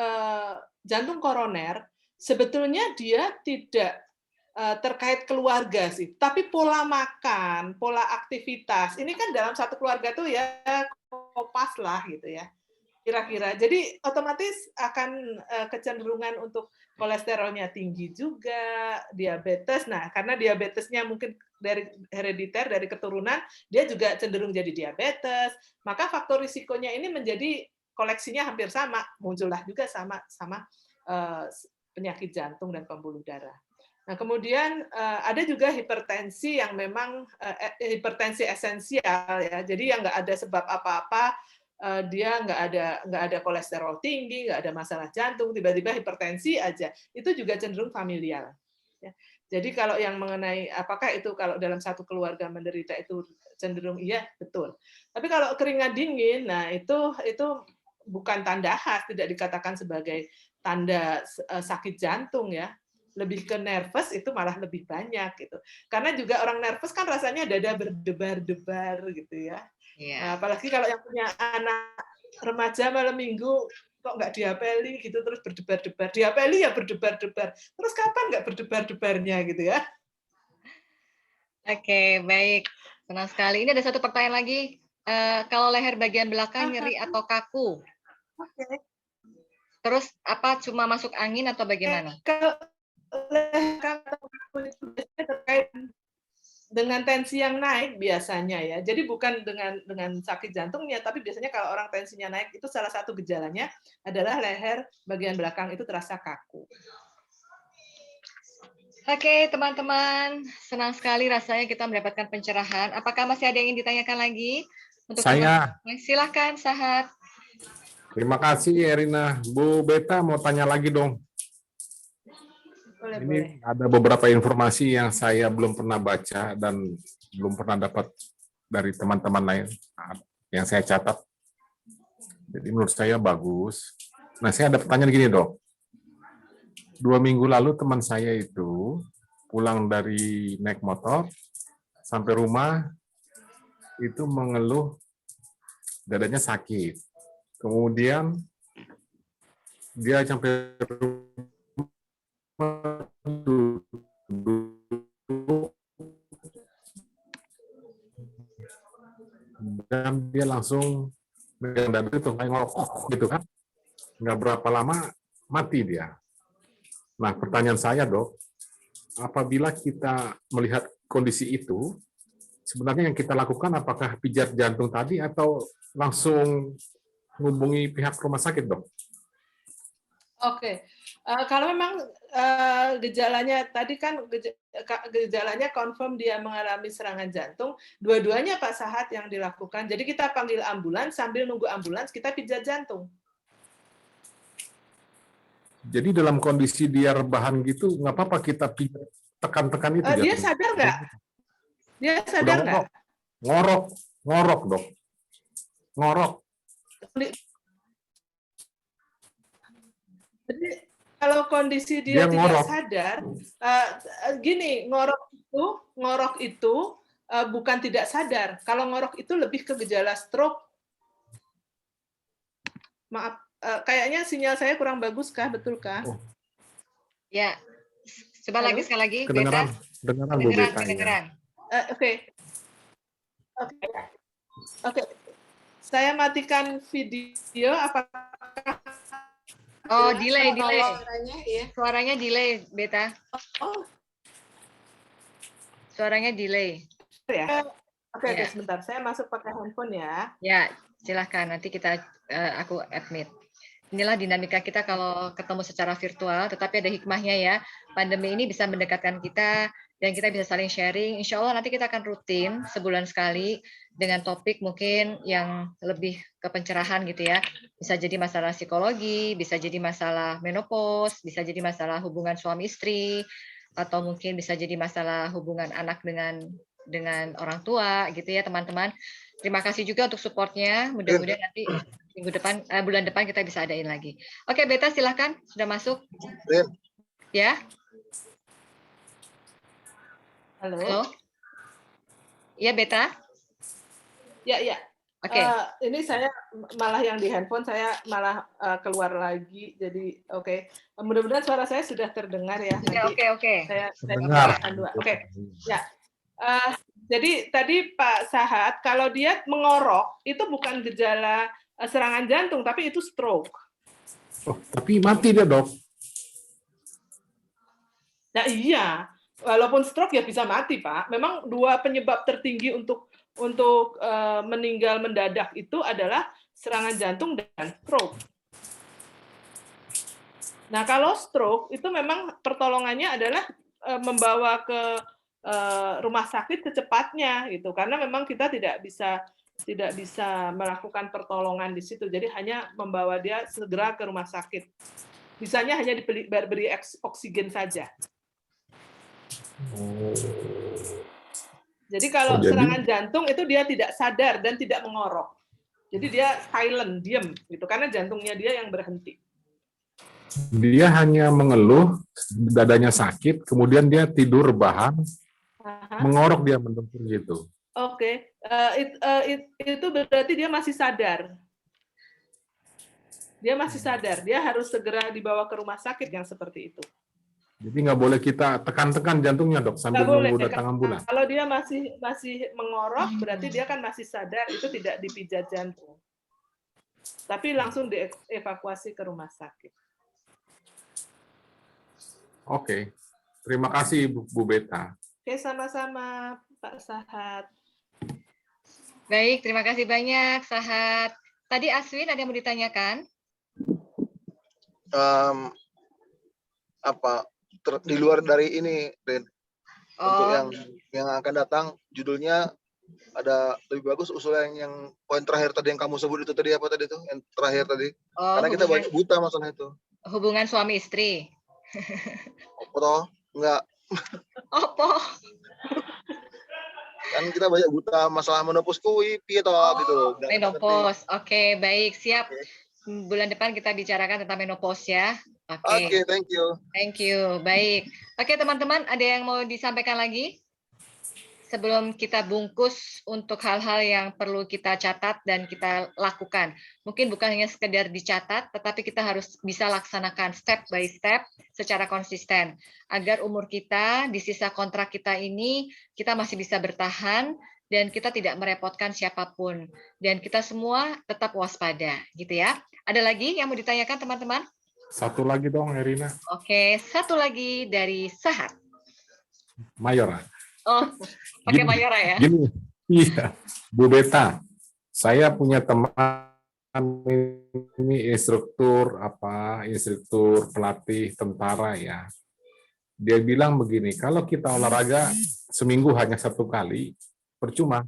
S4: jantung koroner, sebetulnya dia tidak terkait keluarga sih, tapi pola makan, pola aktivitas, ini kan dalam satu keluarga tuh ya kopas lah gitu ya, kira-kira. Jadi otomatis akan kecenderungan untuk kolesterolnya tinggi juga, diabetes. Nah, karena diabetesnya mungkin dari herediter, dari keturunan, dia juga cenderung jadi diabetes. Maka faktor risikonya ini menjadi koleksinya hampir sama, muncullah juga sama penyakit jantung dan pembuluh darah. Nah, kemudian ada juga hipertensi yang memang hipertensi esensial ya. Jadi yang nggak ada sebab apa-apa, dia nggak ada kolesterol tinggi, nggak ada masalah jantung, tiba-tiba hipertensi aja. Itu juga cenderung familial. Ya. Jadi kalau yang mengenai apakah itu kalau dalam satu keluarga menderita itu cenderung iya, betul. Tapi kalau keringat dingin, nah itu bukan tanda khas, tidak dikatakan sebagai tanda sakit jantung ya. Lebih ke nervous itu malah lebih banyak gitu. Karena juga orang nervous kan rasanya dada berdebar-debar gitu ya. Nah, apalagi kalau yang punya anak remaja malam minggu kok nggak diapeli gitu terus berdebar-debar. Diapeli ya berdebar-debar. Terus kapan nggak berdebar-debarnya gitu ya?
S1: Oke, baik. Senang sekali. Ini ada satu pertanyaan lagi. Kalau leher bagian belakang nyeri atau kaku? Terus apa cuma masuk angin atau bagaimana?
S4: leher atau kaku itu biasanya terkait dengan tensi yang naik biasanya ya. Jadi bukan dengan sakit jantungnya, tapi biasanya kalau orang tensinya naik itu salah satu gejalanya adalah leher bagian belakang itu terasa kaku.
S1: Oke, teman-teman, senang sekali rasanya kita mendapatkan pencerahan. Apakah masih ada yang ingin ditanyakan lagi? Untuk
S5: Saya.
S1: Silahkan, Sahat.
S5: Terima kasih, Erina. Bu Beta mau tanya lagi dong.
S4: Boleh.
S5: Ini ada beberapa informasi yang saya belum pernah baca dan belum pernah dapat dari teman-teman lain yang saya catat. Jadi menurut saya bagus. Nah, saya ada pertanyaan gini, Dok. 2 minggu lalu teman saya itu pulang dari naik motor, sampai rumah itu mengeluh dadanya sakit. Kemudian dia sampai dan dia langsung megang dada itu ngorok gitu kan, nggak berapa lama mati dia. Nah, pertanyaan saya, Dok, apabila kita melihat kondisi itu, sebenarnya yang kita lakukan apakah pijat jantung tadi atau langsung menghubungi pihak rumah sakit, Dok?
S4: Oke. Kalau memang gejalanya tadi kan gejalanya confirm dia mengalami serangan jantung, dua-duanya Pak Sahat yang dilakukan. Jadi kita panggil ambulans, sambil nunggu ambulans kita pijat jantung.
S5: Jadi dalam kondisi dia rebahan gitu, nggak apa-apa kita pijat, tekan-tekan itu.
S4: Dia sadar nggak? Dia sadar nggak?
S5: Ngorok, Dok. Ngorok.
S4: Jadi kalau kondisi dia tidak sadar, gini, ngorok itu bukan tidak sadar. Kalau ngorok itu lebih ke gejala stroke. Maaf, kayaknya sinyal saya kurang bagus kah? Betulkah?
S1: Ya, coba lagi sekali lagi.
S5: Kedengeran, Bu Beta.
S1: Kedengeran.
S4: Oke. Saya matikan video. Apakah
S1: Oh, delay. Suaranya delay, Beta. Suaranya delay.
S4: Ya. Oke, sebentar. Saya masuk pakai handphone ya.
S1: Ya, silahkan. Nanti aku admit. Inilah dinamika kita kalau ketemu secara virtual, tetapi ada hikmahnya ya. Pandemi ini bisa mendekatkan kita dan kita bisa saling sharing. Insya Allah nanti kita akan rutin sebulan sekali dengan topik mungkin yang lebih ke pencerahan gitu ya. Bisa jadi masalah psikologi, bisa jadi masalah menopause, bisa jadi masalah hubungan suami istri, atau mungkin bisa jadi masalah hubungan anak dengan orang tua gitu ya teman-teman. Terima kasih juga untuk supportnya. Mudah-mudahan nanti bulan depan kita bisa adain lagi. Oke, Beta silahkan sudah masuk. Ya. Halo. Iya, Beta.
S4: Ya.
S1: Oke.
S4: Ini saya malah yang di handphone saya malah keluar lagi. Jadi oke. Mudah-mudahan suara saya sudah terdengar ya.
S1: Oke.
S4: Saya Oke. Ya. Jadi tadi Pak Sahat, kalau dia mengorok itu bukan gejala serangan jantung, tapi itu stroke.
S5: Oh, tapi mati dia, Dok.
S4: Nah iya, walaupun stroke ya bisa mati, Pak. Memang dua penyebab tertinggi untuk meninggal mendadak itu adalah serangan jantung dan stroke. Nah kalau stroke itu memang pertolongannya adalah membawa ke rumah sakit secepatnya gitu, karena memang kita tidak bisa melakukan pertolongan di situ, jadi hanya membawa dia segera ke rumah sakit. Bisanya hanya diberi oksigen saja. Jadi kalau serangan jantung itu dia tidak sadar dan tidak mengorok, jadi dia silent, diam gitu, karena jantungnya dia yang berhenti.
S5: Dia hanya mengeluh, dadanya sakit, kemudian dia tidur rebahan, mengorok dia mendengkur gitu.
S4: Oke. Itu berarti dia masih sadar. Dia harus segera dibawa ke rumah sakit yang seperti itu.
S5: Jadi nggak boleh kita tekan-tekan jantungnya, Dok, sambil nunggu datang ambulans.
S4: Kalau dia masih mengorok, berarti dia kan masih sadar, itu tidak dipijat jantung. Tapi langsung dievakuasi ke rumah sakit.
S5: Oke. Terima kasih Bu Beta.
S4: Oke, sama-sama Pak Sahat.
S1: Baik, terima kasih banyak, Sahat. Tadi Aswin ada yang mau ditanyakan?
S8: Di luar dari ini, Rin, untuk
S1: Oh,
S8: yang akan datang, judulnya ada lebih bagus usulan yang poin terakhir tadi yang kamu sebut itu tadi apa tadi itu yang terakhir tadi, karena kita banyak buta masalah itu.
S1: hubungan suami istri.
S8: Apa enggak?
S1: Apa?
S8: Kan kita banyak buta masalah menopause kuwi piye toh gitu.
S1: Menopause. Oke, baik, siap. Bulan depan kita bicarakan tentang menopause ya.
S8: Oke, thank you.
S1: Thank you. Baik. Oke, teman-teman, ada yang mau disampaikan lagi? Sebelum kita bungkus untuk hal-hal yang perlu kita catat dan kita lakukan. Mungkin bukan hanya sekedar dicatat, tetapi kita harus bisa laksanakan step by step secara konsisten. Agar umur kita, di sisa kontrak kita ini, kita masih bisa bertahan, dan kita tidak merepotkan siapapun. Dan kita semua tetap waspada, gitu ya. Ada lagi yang mau ditanyakan, teman-teman?
S5: Satu lagi dong, Erina.
S1: Oke, satu lagi dari Sahat.
S5: Mayora.
S1: Oh, pakai Mayora ya?
S5: Gini, iya, Bu Beta, saya punya teman ini instruktur pelatih tentara ya. Dia bilang begini, kalau kita olahraga seminggu hanya 1 kali, percuma.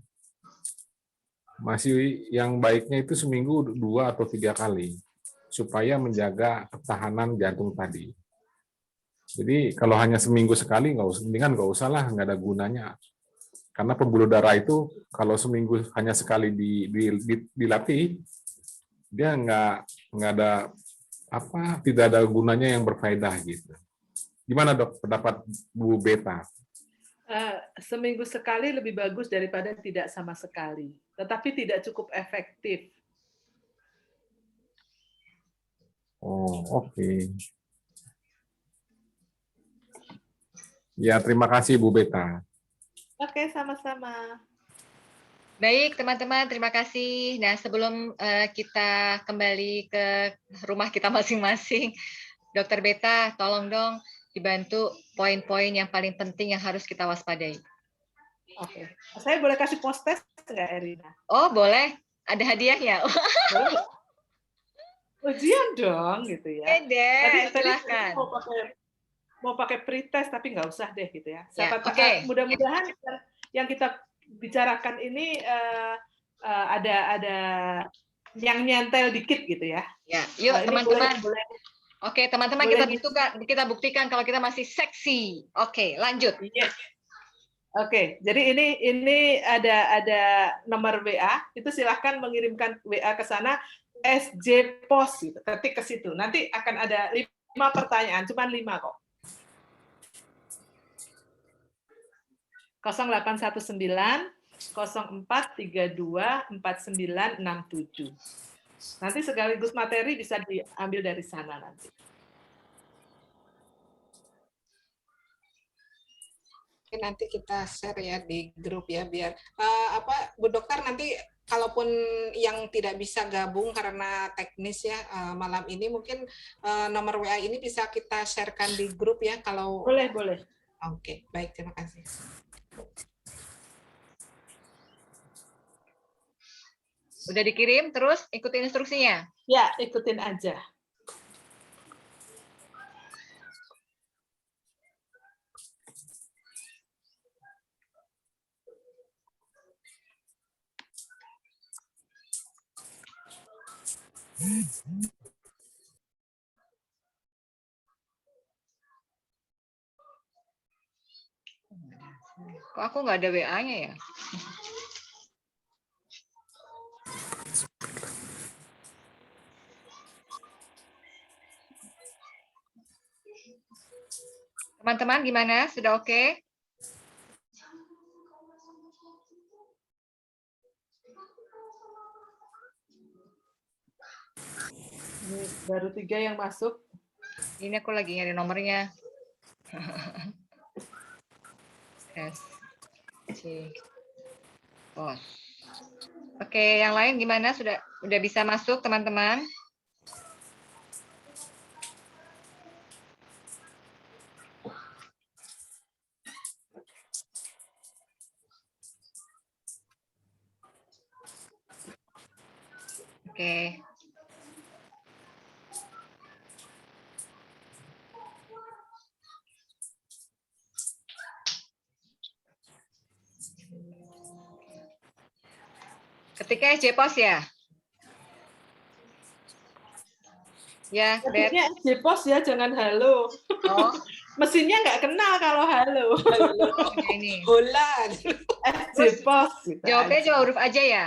S5: Masih yang baiknya itu seminggu 2 atau 3 kali, supaya menjaga ketahanan jantung tadi. Jadi kalau hanya seminggu sekali, mendingan nggak usah lah, nggak ada gunanya. Karena pembuluh darah itu kalau seminggu hanya sekali dilatih, dia tidak ada gunanya yang berfaedah gitu. Gimana Dok pendapat Bu Beta?
S4: Seminggu sekali lebih bagus daripada tidak sama sekali, tetapi tidak cukup efektif.
S5: Oh, oke. Ya, terima kasih Bu Beta.
S4: Oke, sama-sama.
S1: Baik, teman-teman, terima kasih. Nah, sebelum kita kembali ke rumah kita masing-masing, Dokter Beta, tolong dong dibantu poin-poin yang paling penting yang harus kita waspadai.
S4: Oke. Saya boleh kasih post-test nggak, Erina?
S1: Oh, boleh. Ada hadiahnya.
S4: Boleh. Ujian dong, gitu ya.
S1: Tadi silahkan.
S4: Mau pakai pretest tapi nggak usah deh gitu ya. Mudah-mudahan yang kita bicarakan ini ada yang nyentel dikit gitu ya.
S1: Ya, yuk teman-teman. Oke, teman-teman kita buktikan kalau kita masih seksi. Oke, lanjut.
S4: Yes. Oke, jadi ini ada nomor WA, itu silahkan mengirimkan WA ke sana SJ Pos gitu. Ketik ke situ. Nanti akan ada 5 pertanyaan, cuma 5 kok. 0819 0432 4967. Nanti sekaligus materi bisa diambil dari sana nanti.
S2: Nanti kita share ya di grup ya, biar Bu Dokter nanti kalaupun yang tidak bisa gabung karena teknis ya malam ini, mungkin nomor WA ini bisa kita sharekan di grup ya kalau
S4: boleh.
S2: Oke, baik, terima kasih.
S1: Udah dikirim, terus ikutin instruksinya?
S4: Ya, ikutin aja.
S1: Kok aku nggak ada WA-nya ya? Teman-teman gimana? Sudah oke?
S4: Ini baru 3 yang masuk.
S1: Ini aku lagi nyari nomornya. Oke, yang lain gimana? Sudah bisa masuk, teman-teman? Oke. Ketika SJ Pos ya? Ya, Bet.
S4: Ketiknya SJ Pos ya, jangan halo.
S1: Oh.
S4: Mesinnya nggak kenal kalau halo.
S1: Oh, ini.
S2: Bulan.
S4: SJ Pos. Gitu
S1: Jawabnya
S4: aja.
S1: cuma huruf aja ya?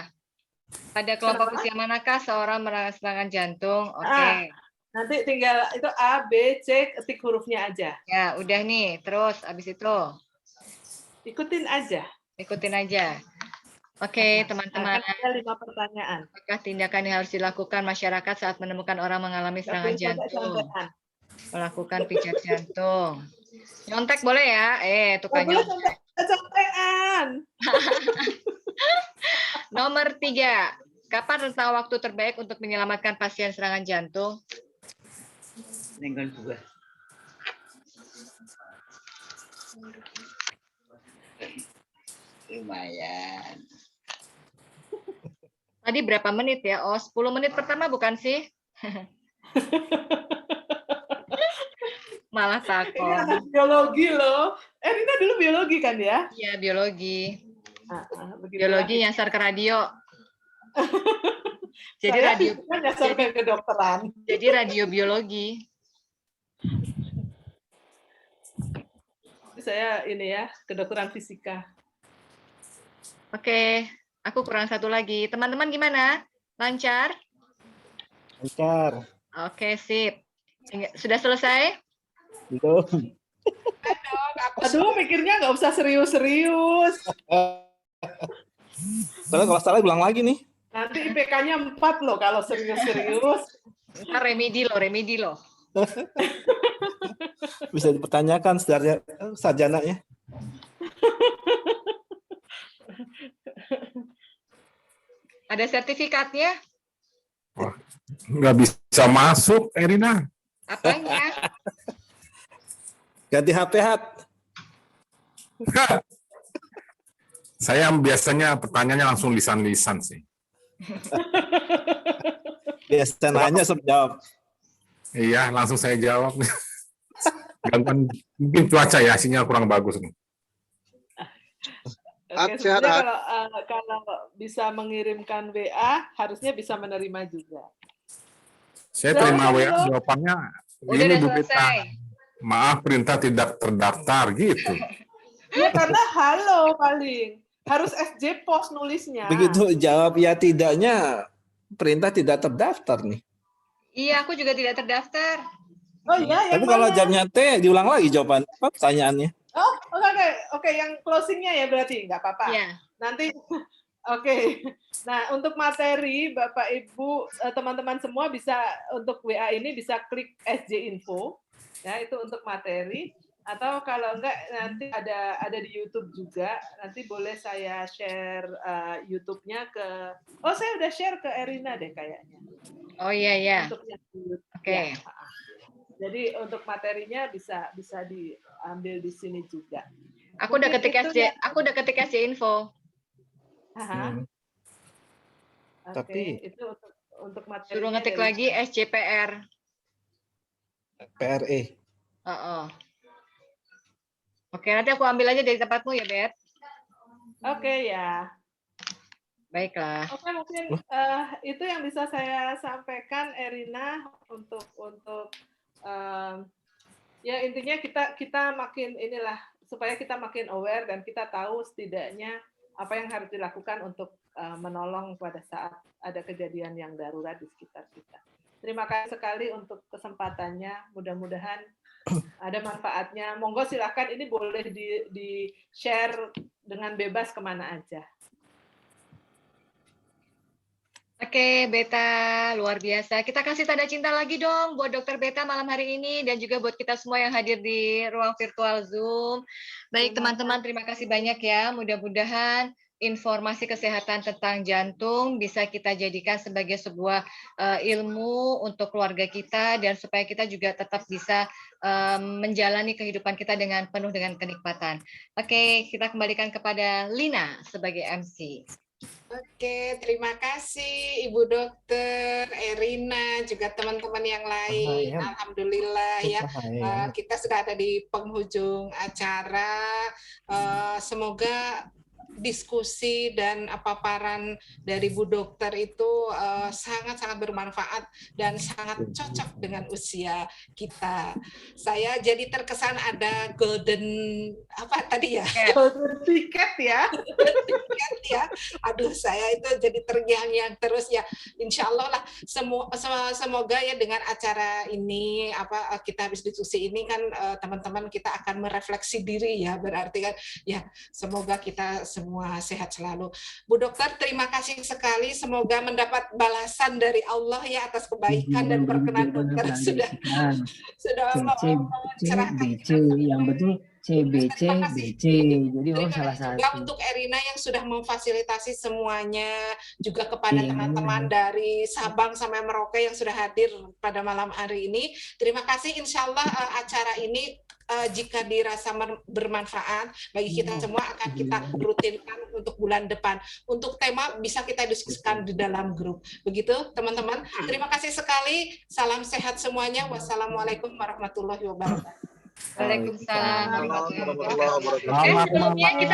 S1: Pada kelompok
S4: Kenapa?
S1: usia manakah seorang merasakan serangan jantung? Oke.
S4: Nanti tinggal itu A, B, C, ketik hurufnya aja.
S1: Ya, udah nih. Terus abis itu
S4: Ikutin aja.
S1: ikutin aja. Oke, teman-teman.
S4: Akan ada 5 pertanyaan.
S1: Apakah tindakan yang harus dilakukan masyarakat saat menemukan orang mengalami serangan jantung? Melakukan pijat jantung. Nyontek boleh ya? Tukang
S4: Boleh
S1: nyontek.
S4: contekan.
S1: Nomor 3. Kapan rentang waktu terbaik untuk menyelamatkan pasien serangan jantung?
S13: Nenggon juga. Lumayan.
S1: Tadi berapa menit ya? Oh, 10 menit pertama bukan sih? Malah
S4: Ini
S1: takut.
S4: anak biologi loh. Rina dulu biologi kan ya?
S1: Iya, biologi.
S4: Begitulah.
S1: Biologi nyasar ke radio. Jadi
S4: Saya
S1: radio
S4: nyasar ke kedokteran.
S1: Jadi radio biologi.
S4: Saya ini ya, kedokteran fisika.
S1: Oke, aku kurang satu lagi. Teman-teman gimana? Lancar?
S3: Lancar.
S1: Oke, sip. Sudah selesai?
S3: Belum.
S4: Aduh, mikirnya nggak usah serius-serius.
S3: Soalnya kalau salah ulang lagi nih.
S4: Nanti IPK-nya 4 loh kalau serius-serius.
S1: Ntar remedi loh.
S3: Bisa dipertanyakan sarjananya.
S1: Ada sertifikatnya?
S5: Nggak bisa masuk, Erina.
S1: Apanya?
S3: Ganti HP, Hat.
S5: Saya biasanya pertanyaannya langsung lisan-lisan sih.
S3: Biasa nanya, sebelum jawab.
S5: Iya, langsung saya jawab. Gangguan, mungkin cuaca ya, sinyal kurang bagus nih.
S4: Oke, sebenarnya kalau bisa mengirimkan WA, harusnya bisa menerima juga.
S5: Saya terima WA jawabannya, ini Bu Beta, maaf perintah tidak terdaftar gitu.
S4: Ya karena halo paling. Harus SJ Pos nulisnya.
S3: Begitu jawab ya tidaknya, perintah tidak terdaftar nih.
S1: Iya, aku juga tidak terdaftar.
S4: Oh iya,
S3: Tapi kalau jawabnya T, diulang lagi jawaban pertanyaannya.
S4: Oh, oke, yang closingnya ya berarti nggak apa-apa.
S1: Iya.
S4: Nanti, oke. Nah, untuk materi Bapak Ibu teman-teman semua bisa untuk WA ini bisa klik SJ Info, ya itu untuk materi. Atau kalau enggak nanti ada di YouTube juga. Nanti boleh saya share YouTube-nya ke. Oh, saya udah share ke Erina deh kayaknya.
S1: Oh iya.
S4: Oke. Ya. Jadi untuk materinya bisa diambil di sini juga.
S1: Aku udah ketik SJ Info.
S3: Tapi
S4: itu untuk materi.
S1: Suruh ngetik lagi SJPR.
S3: PRE.
S1: Oke, nanti aku ambil aja dari tempatmu ya, Bet.
S4: Oke ya.
S1: Baiklah.
S4: Oke, mungkin itu yang bisa saya sampaikan, Erina, untuk ya intinya kita makin inilah supaya kita makin aware dan kita tahu setidaknya apa yang harus dilakukan untuk menolong pada saat ada kejadian yang darurat di sekitar kita. Terima kasih sekali untuk kesempatannya. Mudah-mudahan ada manfaatnya. Monggo silakan, ini boleh di-share dengan bebas kemana aja.
S1: Oke, Beta, luar biasa. Kita kasih tanda cinta lagi dong buat Dokter Beta malam hari ini dan juga buat kita semua yang hadir di ruang virtual Zoom. Baik, teman-teman, terima kasih banyak ya. Mudah-mudahan informasi kesehatan tentang jantung bisa kita jadikan sebagai sebuah ilmu untuk keluarga kita dan supaya kita juga tetap bisa menjalani kehidupan kita dengan penuh dengan kenikmatan. Oke, kita kembalikan kepada Lina sebagai MC.
S2: Oke, terima kasih Ibu Dokter Erina, juga teman-teman yang lain. Alhamdulillah ya, kita sudah ada di penghujung acara. Semoga diskusi dan paparan dari Bu Dokter itu sangat-sangat bermanfaat dan sangat cocok dengan usia kita. Saya jadi terkesan ada golden apa tadi ya?
S4: Golden ticket ya.
S2: Tiket ya. Aduh, saya itu jadi terngiang-ngiang terus ya. Insya Allah lah. Semoga ya dengan acara ini kita habis diskusi ini kan teman-teman kita akan merefleksi diri ya. Berarti kan ya semoga kita semua sehat selalu. Bu Dokter, terima kasih sekali. Semoga mendapat balasan dari Allah ya atas kebaikan dan perkenan dokter sudah mencerahkan
S14: yang betul CBC, BC. Jadi salah satu.
S2: Juga untuk Erina yang sudah memfasilitasi semuanya, juga kepada teman-teman dari Sabang sampai Merauke yang sudah hadir pada malam hari ini. Terima kasih. Insya Allah acara ini jika dirasa bermanfaat bagi kita semua akan kita rutinkan untuk bulan depan. Untuk tema bisa kita diskusikan di dalam grup. Begitu teman-teman. Terima kasih sekali. Salam sehat semuanya. Wassalamualaikum warahmatullahi wabarakatuh.
S1: Waalaikumsalam warahmatullahi wabarakatuh. Sebelumnya kita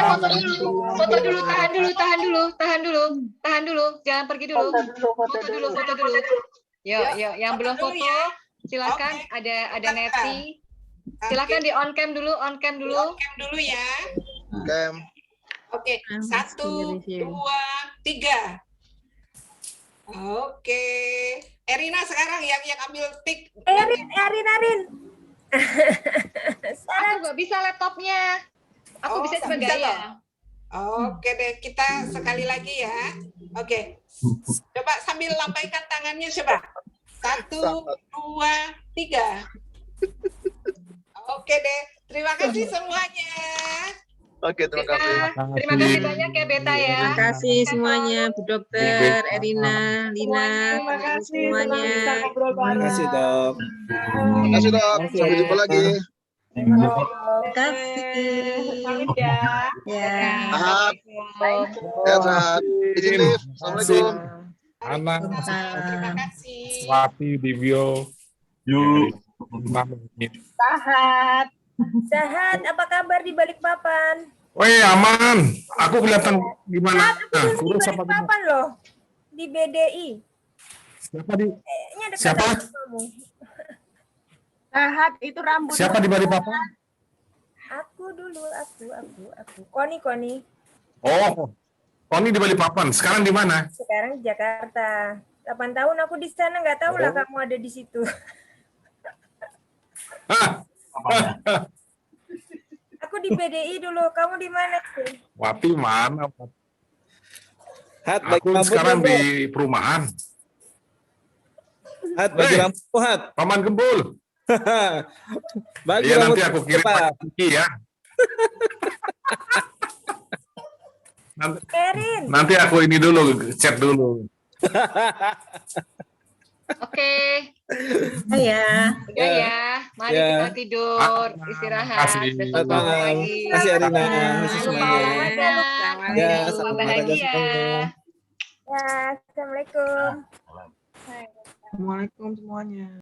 S1: foto dulu, tahan dulu, jangan pergi dulu. Foto dulu. Yuk, yang belum foto silakan. Ada Neti. Silakan di on cam dulu. On cam dulu
S2: ya.
S8: Cam.
S2: Oke, 1, 2, 3. Oke. Erina sekarang yang ambil tik.
S10: Erin.
S1: Aku nggak bisa laptopnya. Aku bisa cuma gaya.
S2: Oke deh, kita sekali lagi ya. Oke. Coba sambil lambaikan tangannya coba. 1, 2, 3. Oke deh, terima kasih semuanya.
S8: Oke, terima kasih.
S1: Terima kasih banyak ya Beta ya.
S12: Terima kasih semuanya, Bu Dokter, Erina, Lina,
S4: Terima kasih
S12: semuanya.
S4: bisa ngobrol
S3: Terima
S4: bareng.
S3: kasih, Dok.
S8: Terima kasih, Dok. Sampai jumpa lagi.
S12: Terima kasih.
S4: Pamit ya.
S8: Sehat. Sehat. Izin live. Assalamualaikum.
S5: Anak,
S2: Terima kasih.
S5: Swati, Divyo,
S10: Sehat, apa kabar di Balikpapan?
S5: Woi, aman. Aku kelihatan gimana?
S10: Sehat, aku
S5: Kurus
S10: di
S5: apa gimana?
S10: Balikpapan loh, di BDI.
S5: Siapa di?
S10: Kayaknya dekat
S5: Siapa?
S10: sama kamu.
S12: Sehat itu rambut.
S5: Siapa di Balikpapan?
S10: Aku dulu, aku. Koni.
S5: Oh, Tony di Balikpapan. Sekarang di mana?
S10: Sekarang di Jakarta. 8 tahun aku di sana, nggak tahu lah kamu ada di situ. Aku di PDI dulu, kamu di mana sih?
S5: Wati mana?
S3: Hat, bagi
S5: Aku
S3: lampu
S5: sekarang
S3: dong,
S5: di perumahan.
S3: Hat, bagi lampu, Hat.
S5: Paman Gembul.
S3: Bagi
S5: Iya,
S3: lampu
S5: nanti aku kirim
S3: cepat.
S5: Pak Kiki ya.
S10: Erin.
S5: Nanti aku ini dulu, chat dulu.
S1: Oke.
S10: Ya.
S1: Udah ya. Mari
S3: Ya.
S1: kita tidur, istirahat.
S5: Kasih.
S1: Besok bangun lagi.
S3: Kasih Erina. Kasih
S1: Jangan lupa
S3: semuanya.
S1: olahraga.
S3: Ya,
S1: Jangan lupa
S3: selamat
S1: bahagia.
S10: Ya, Assalamualaikum.
S12: Assalamualaikum semuanya.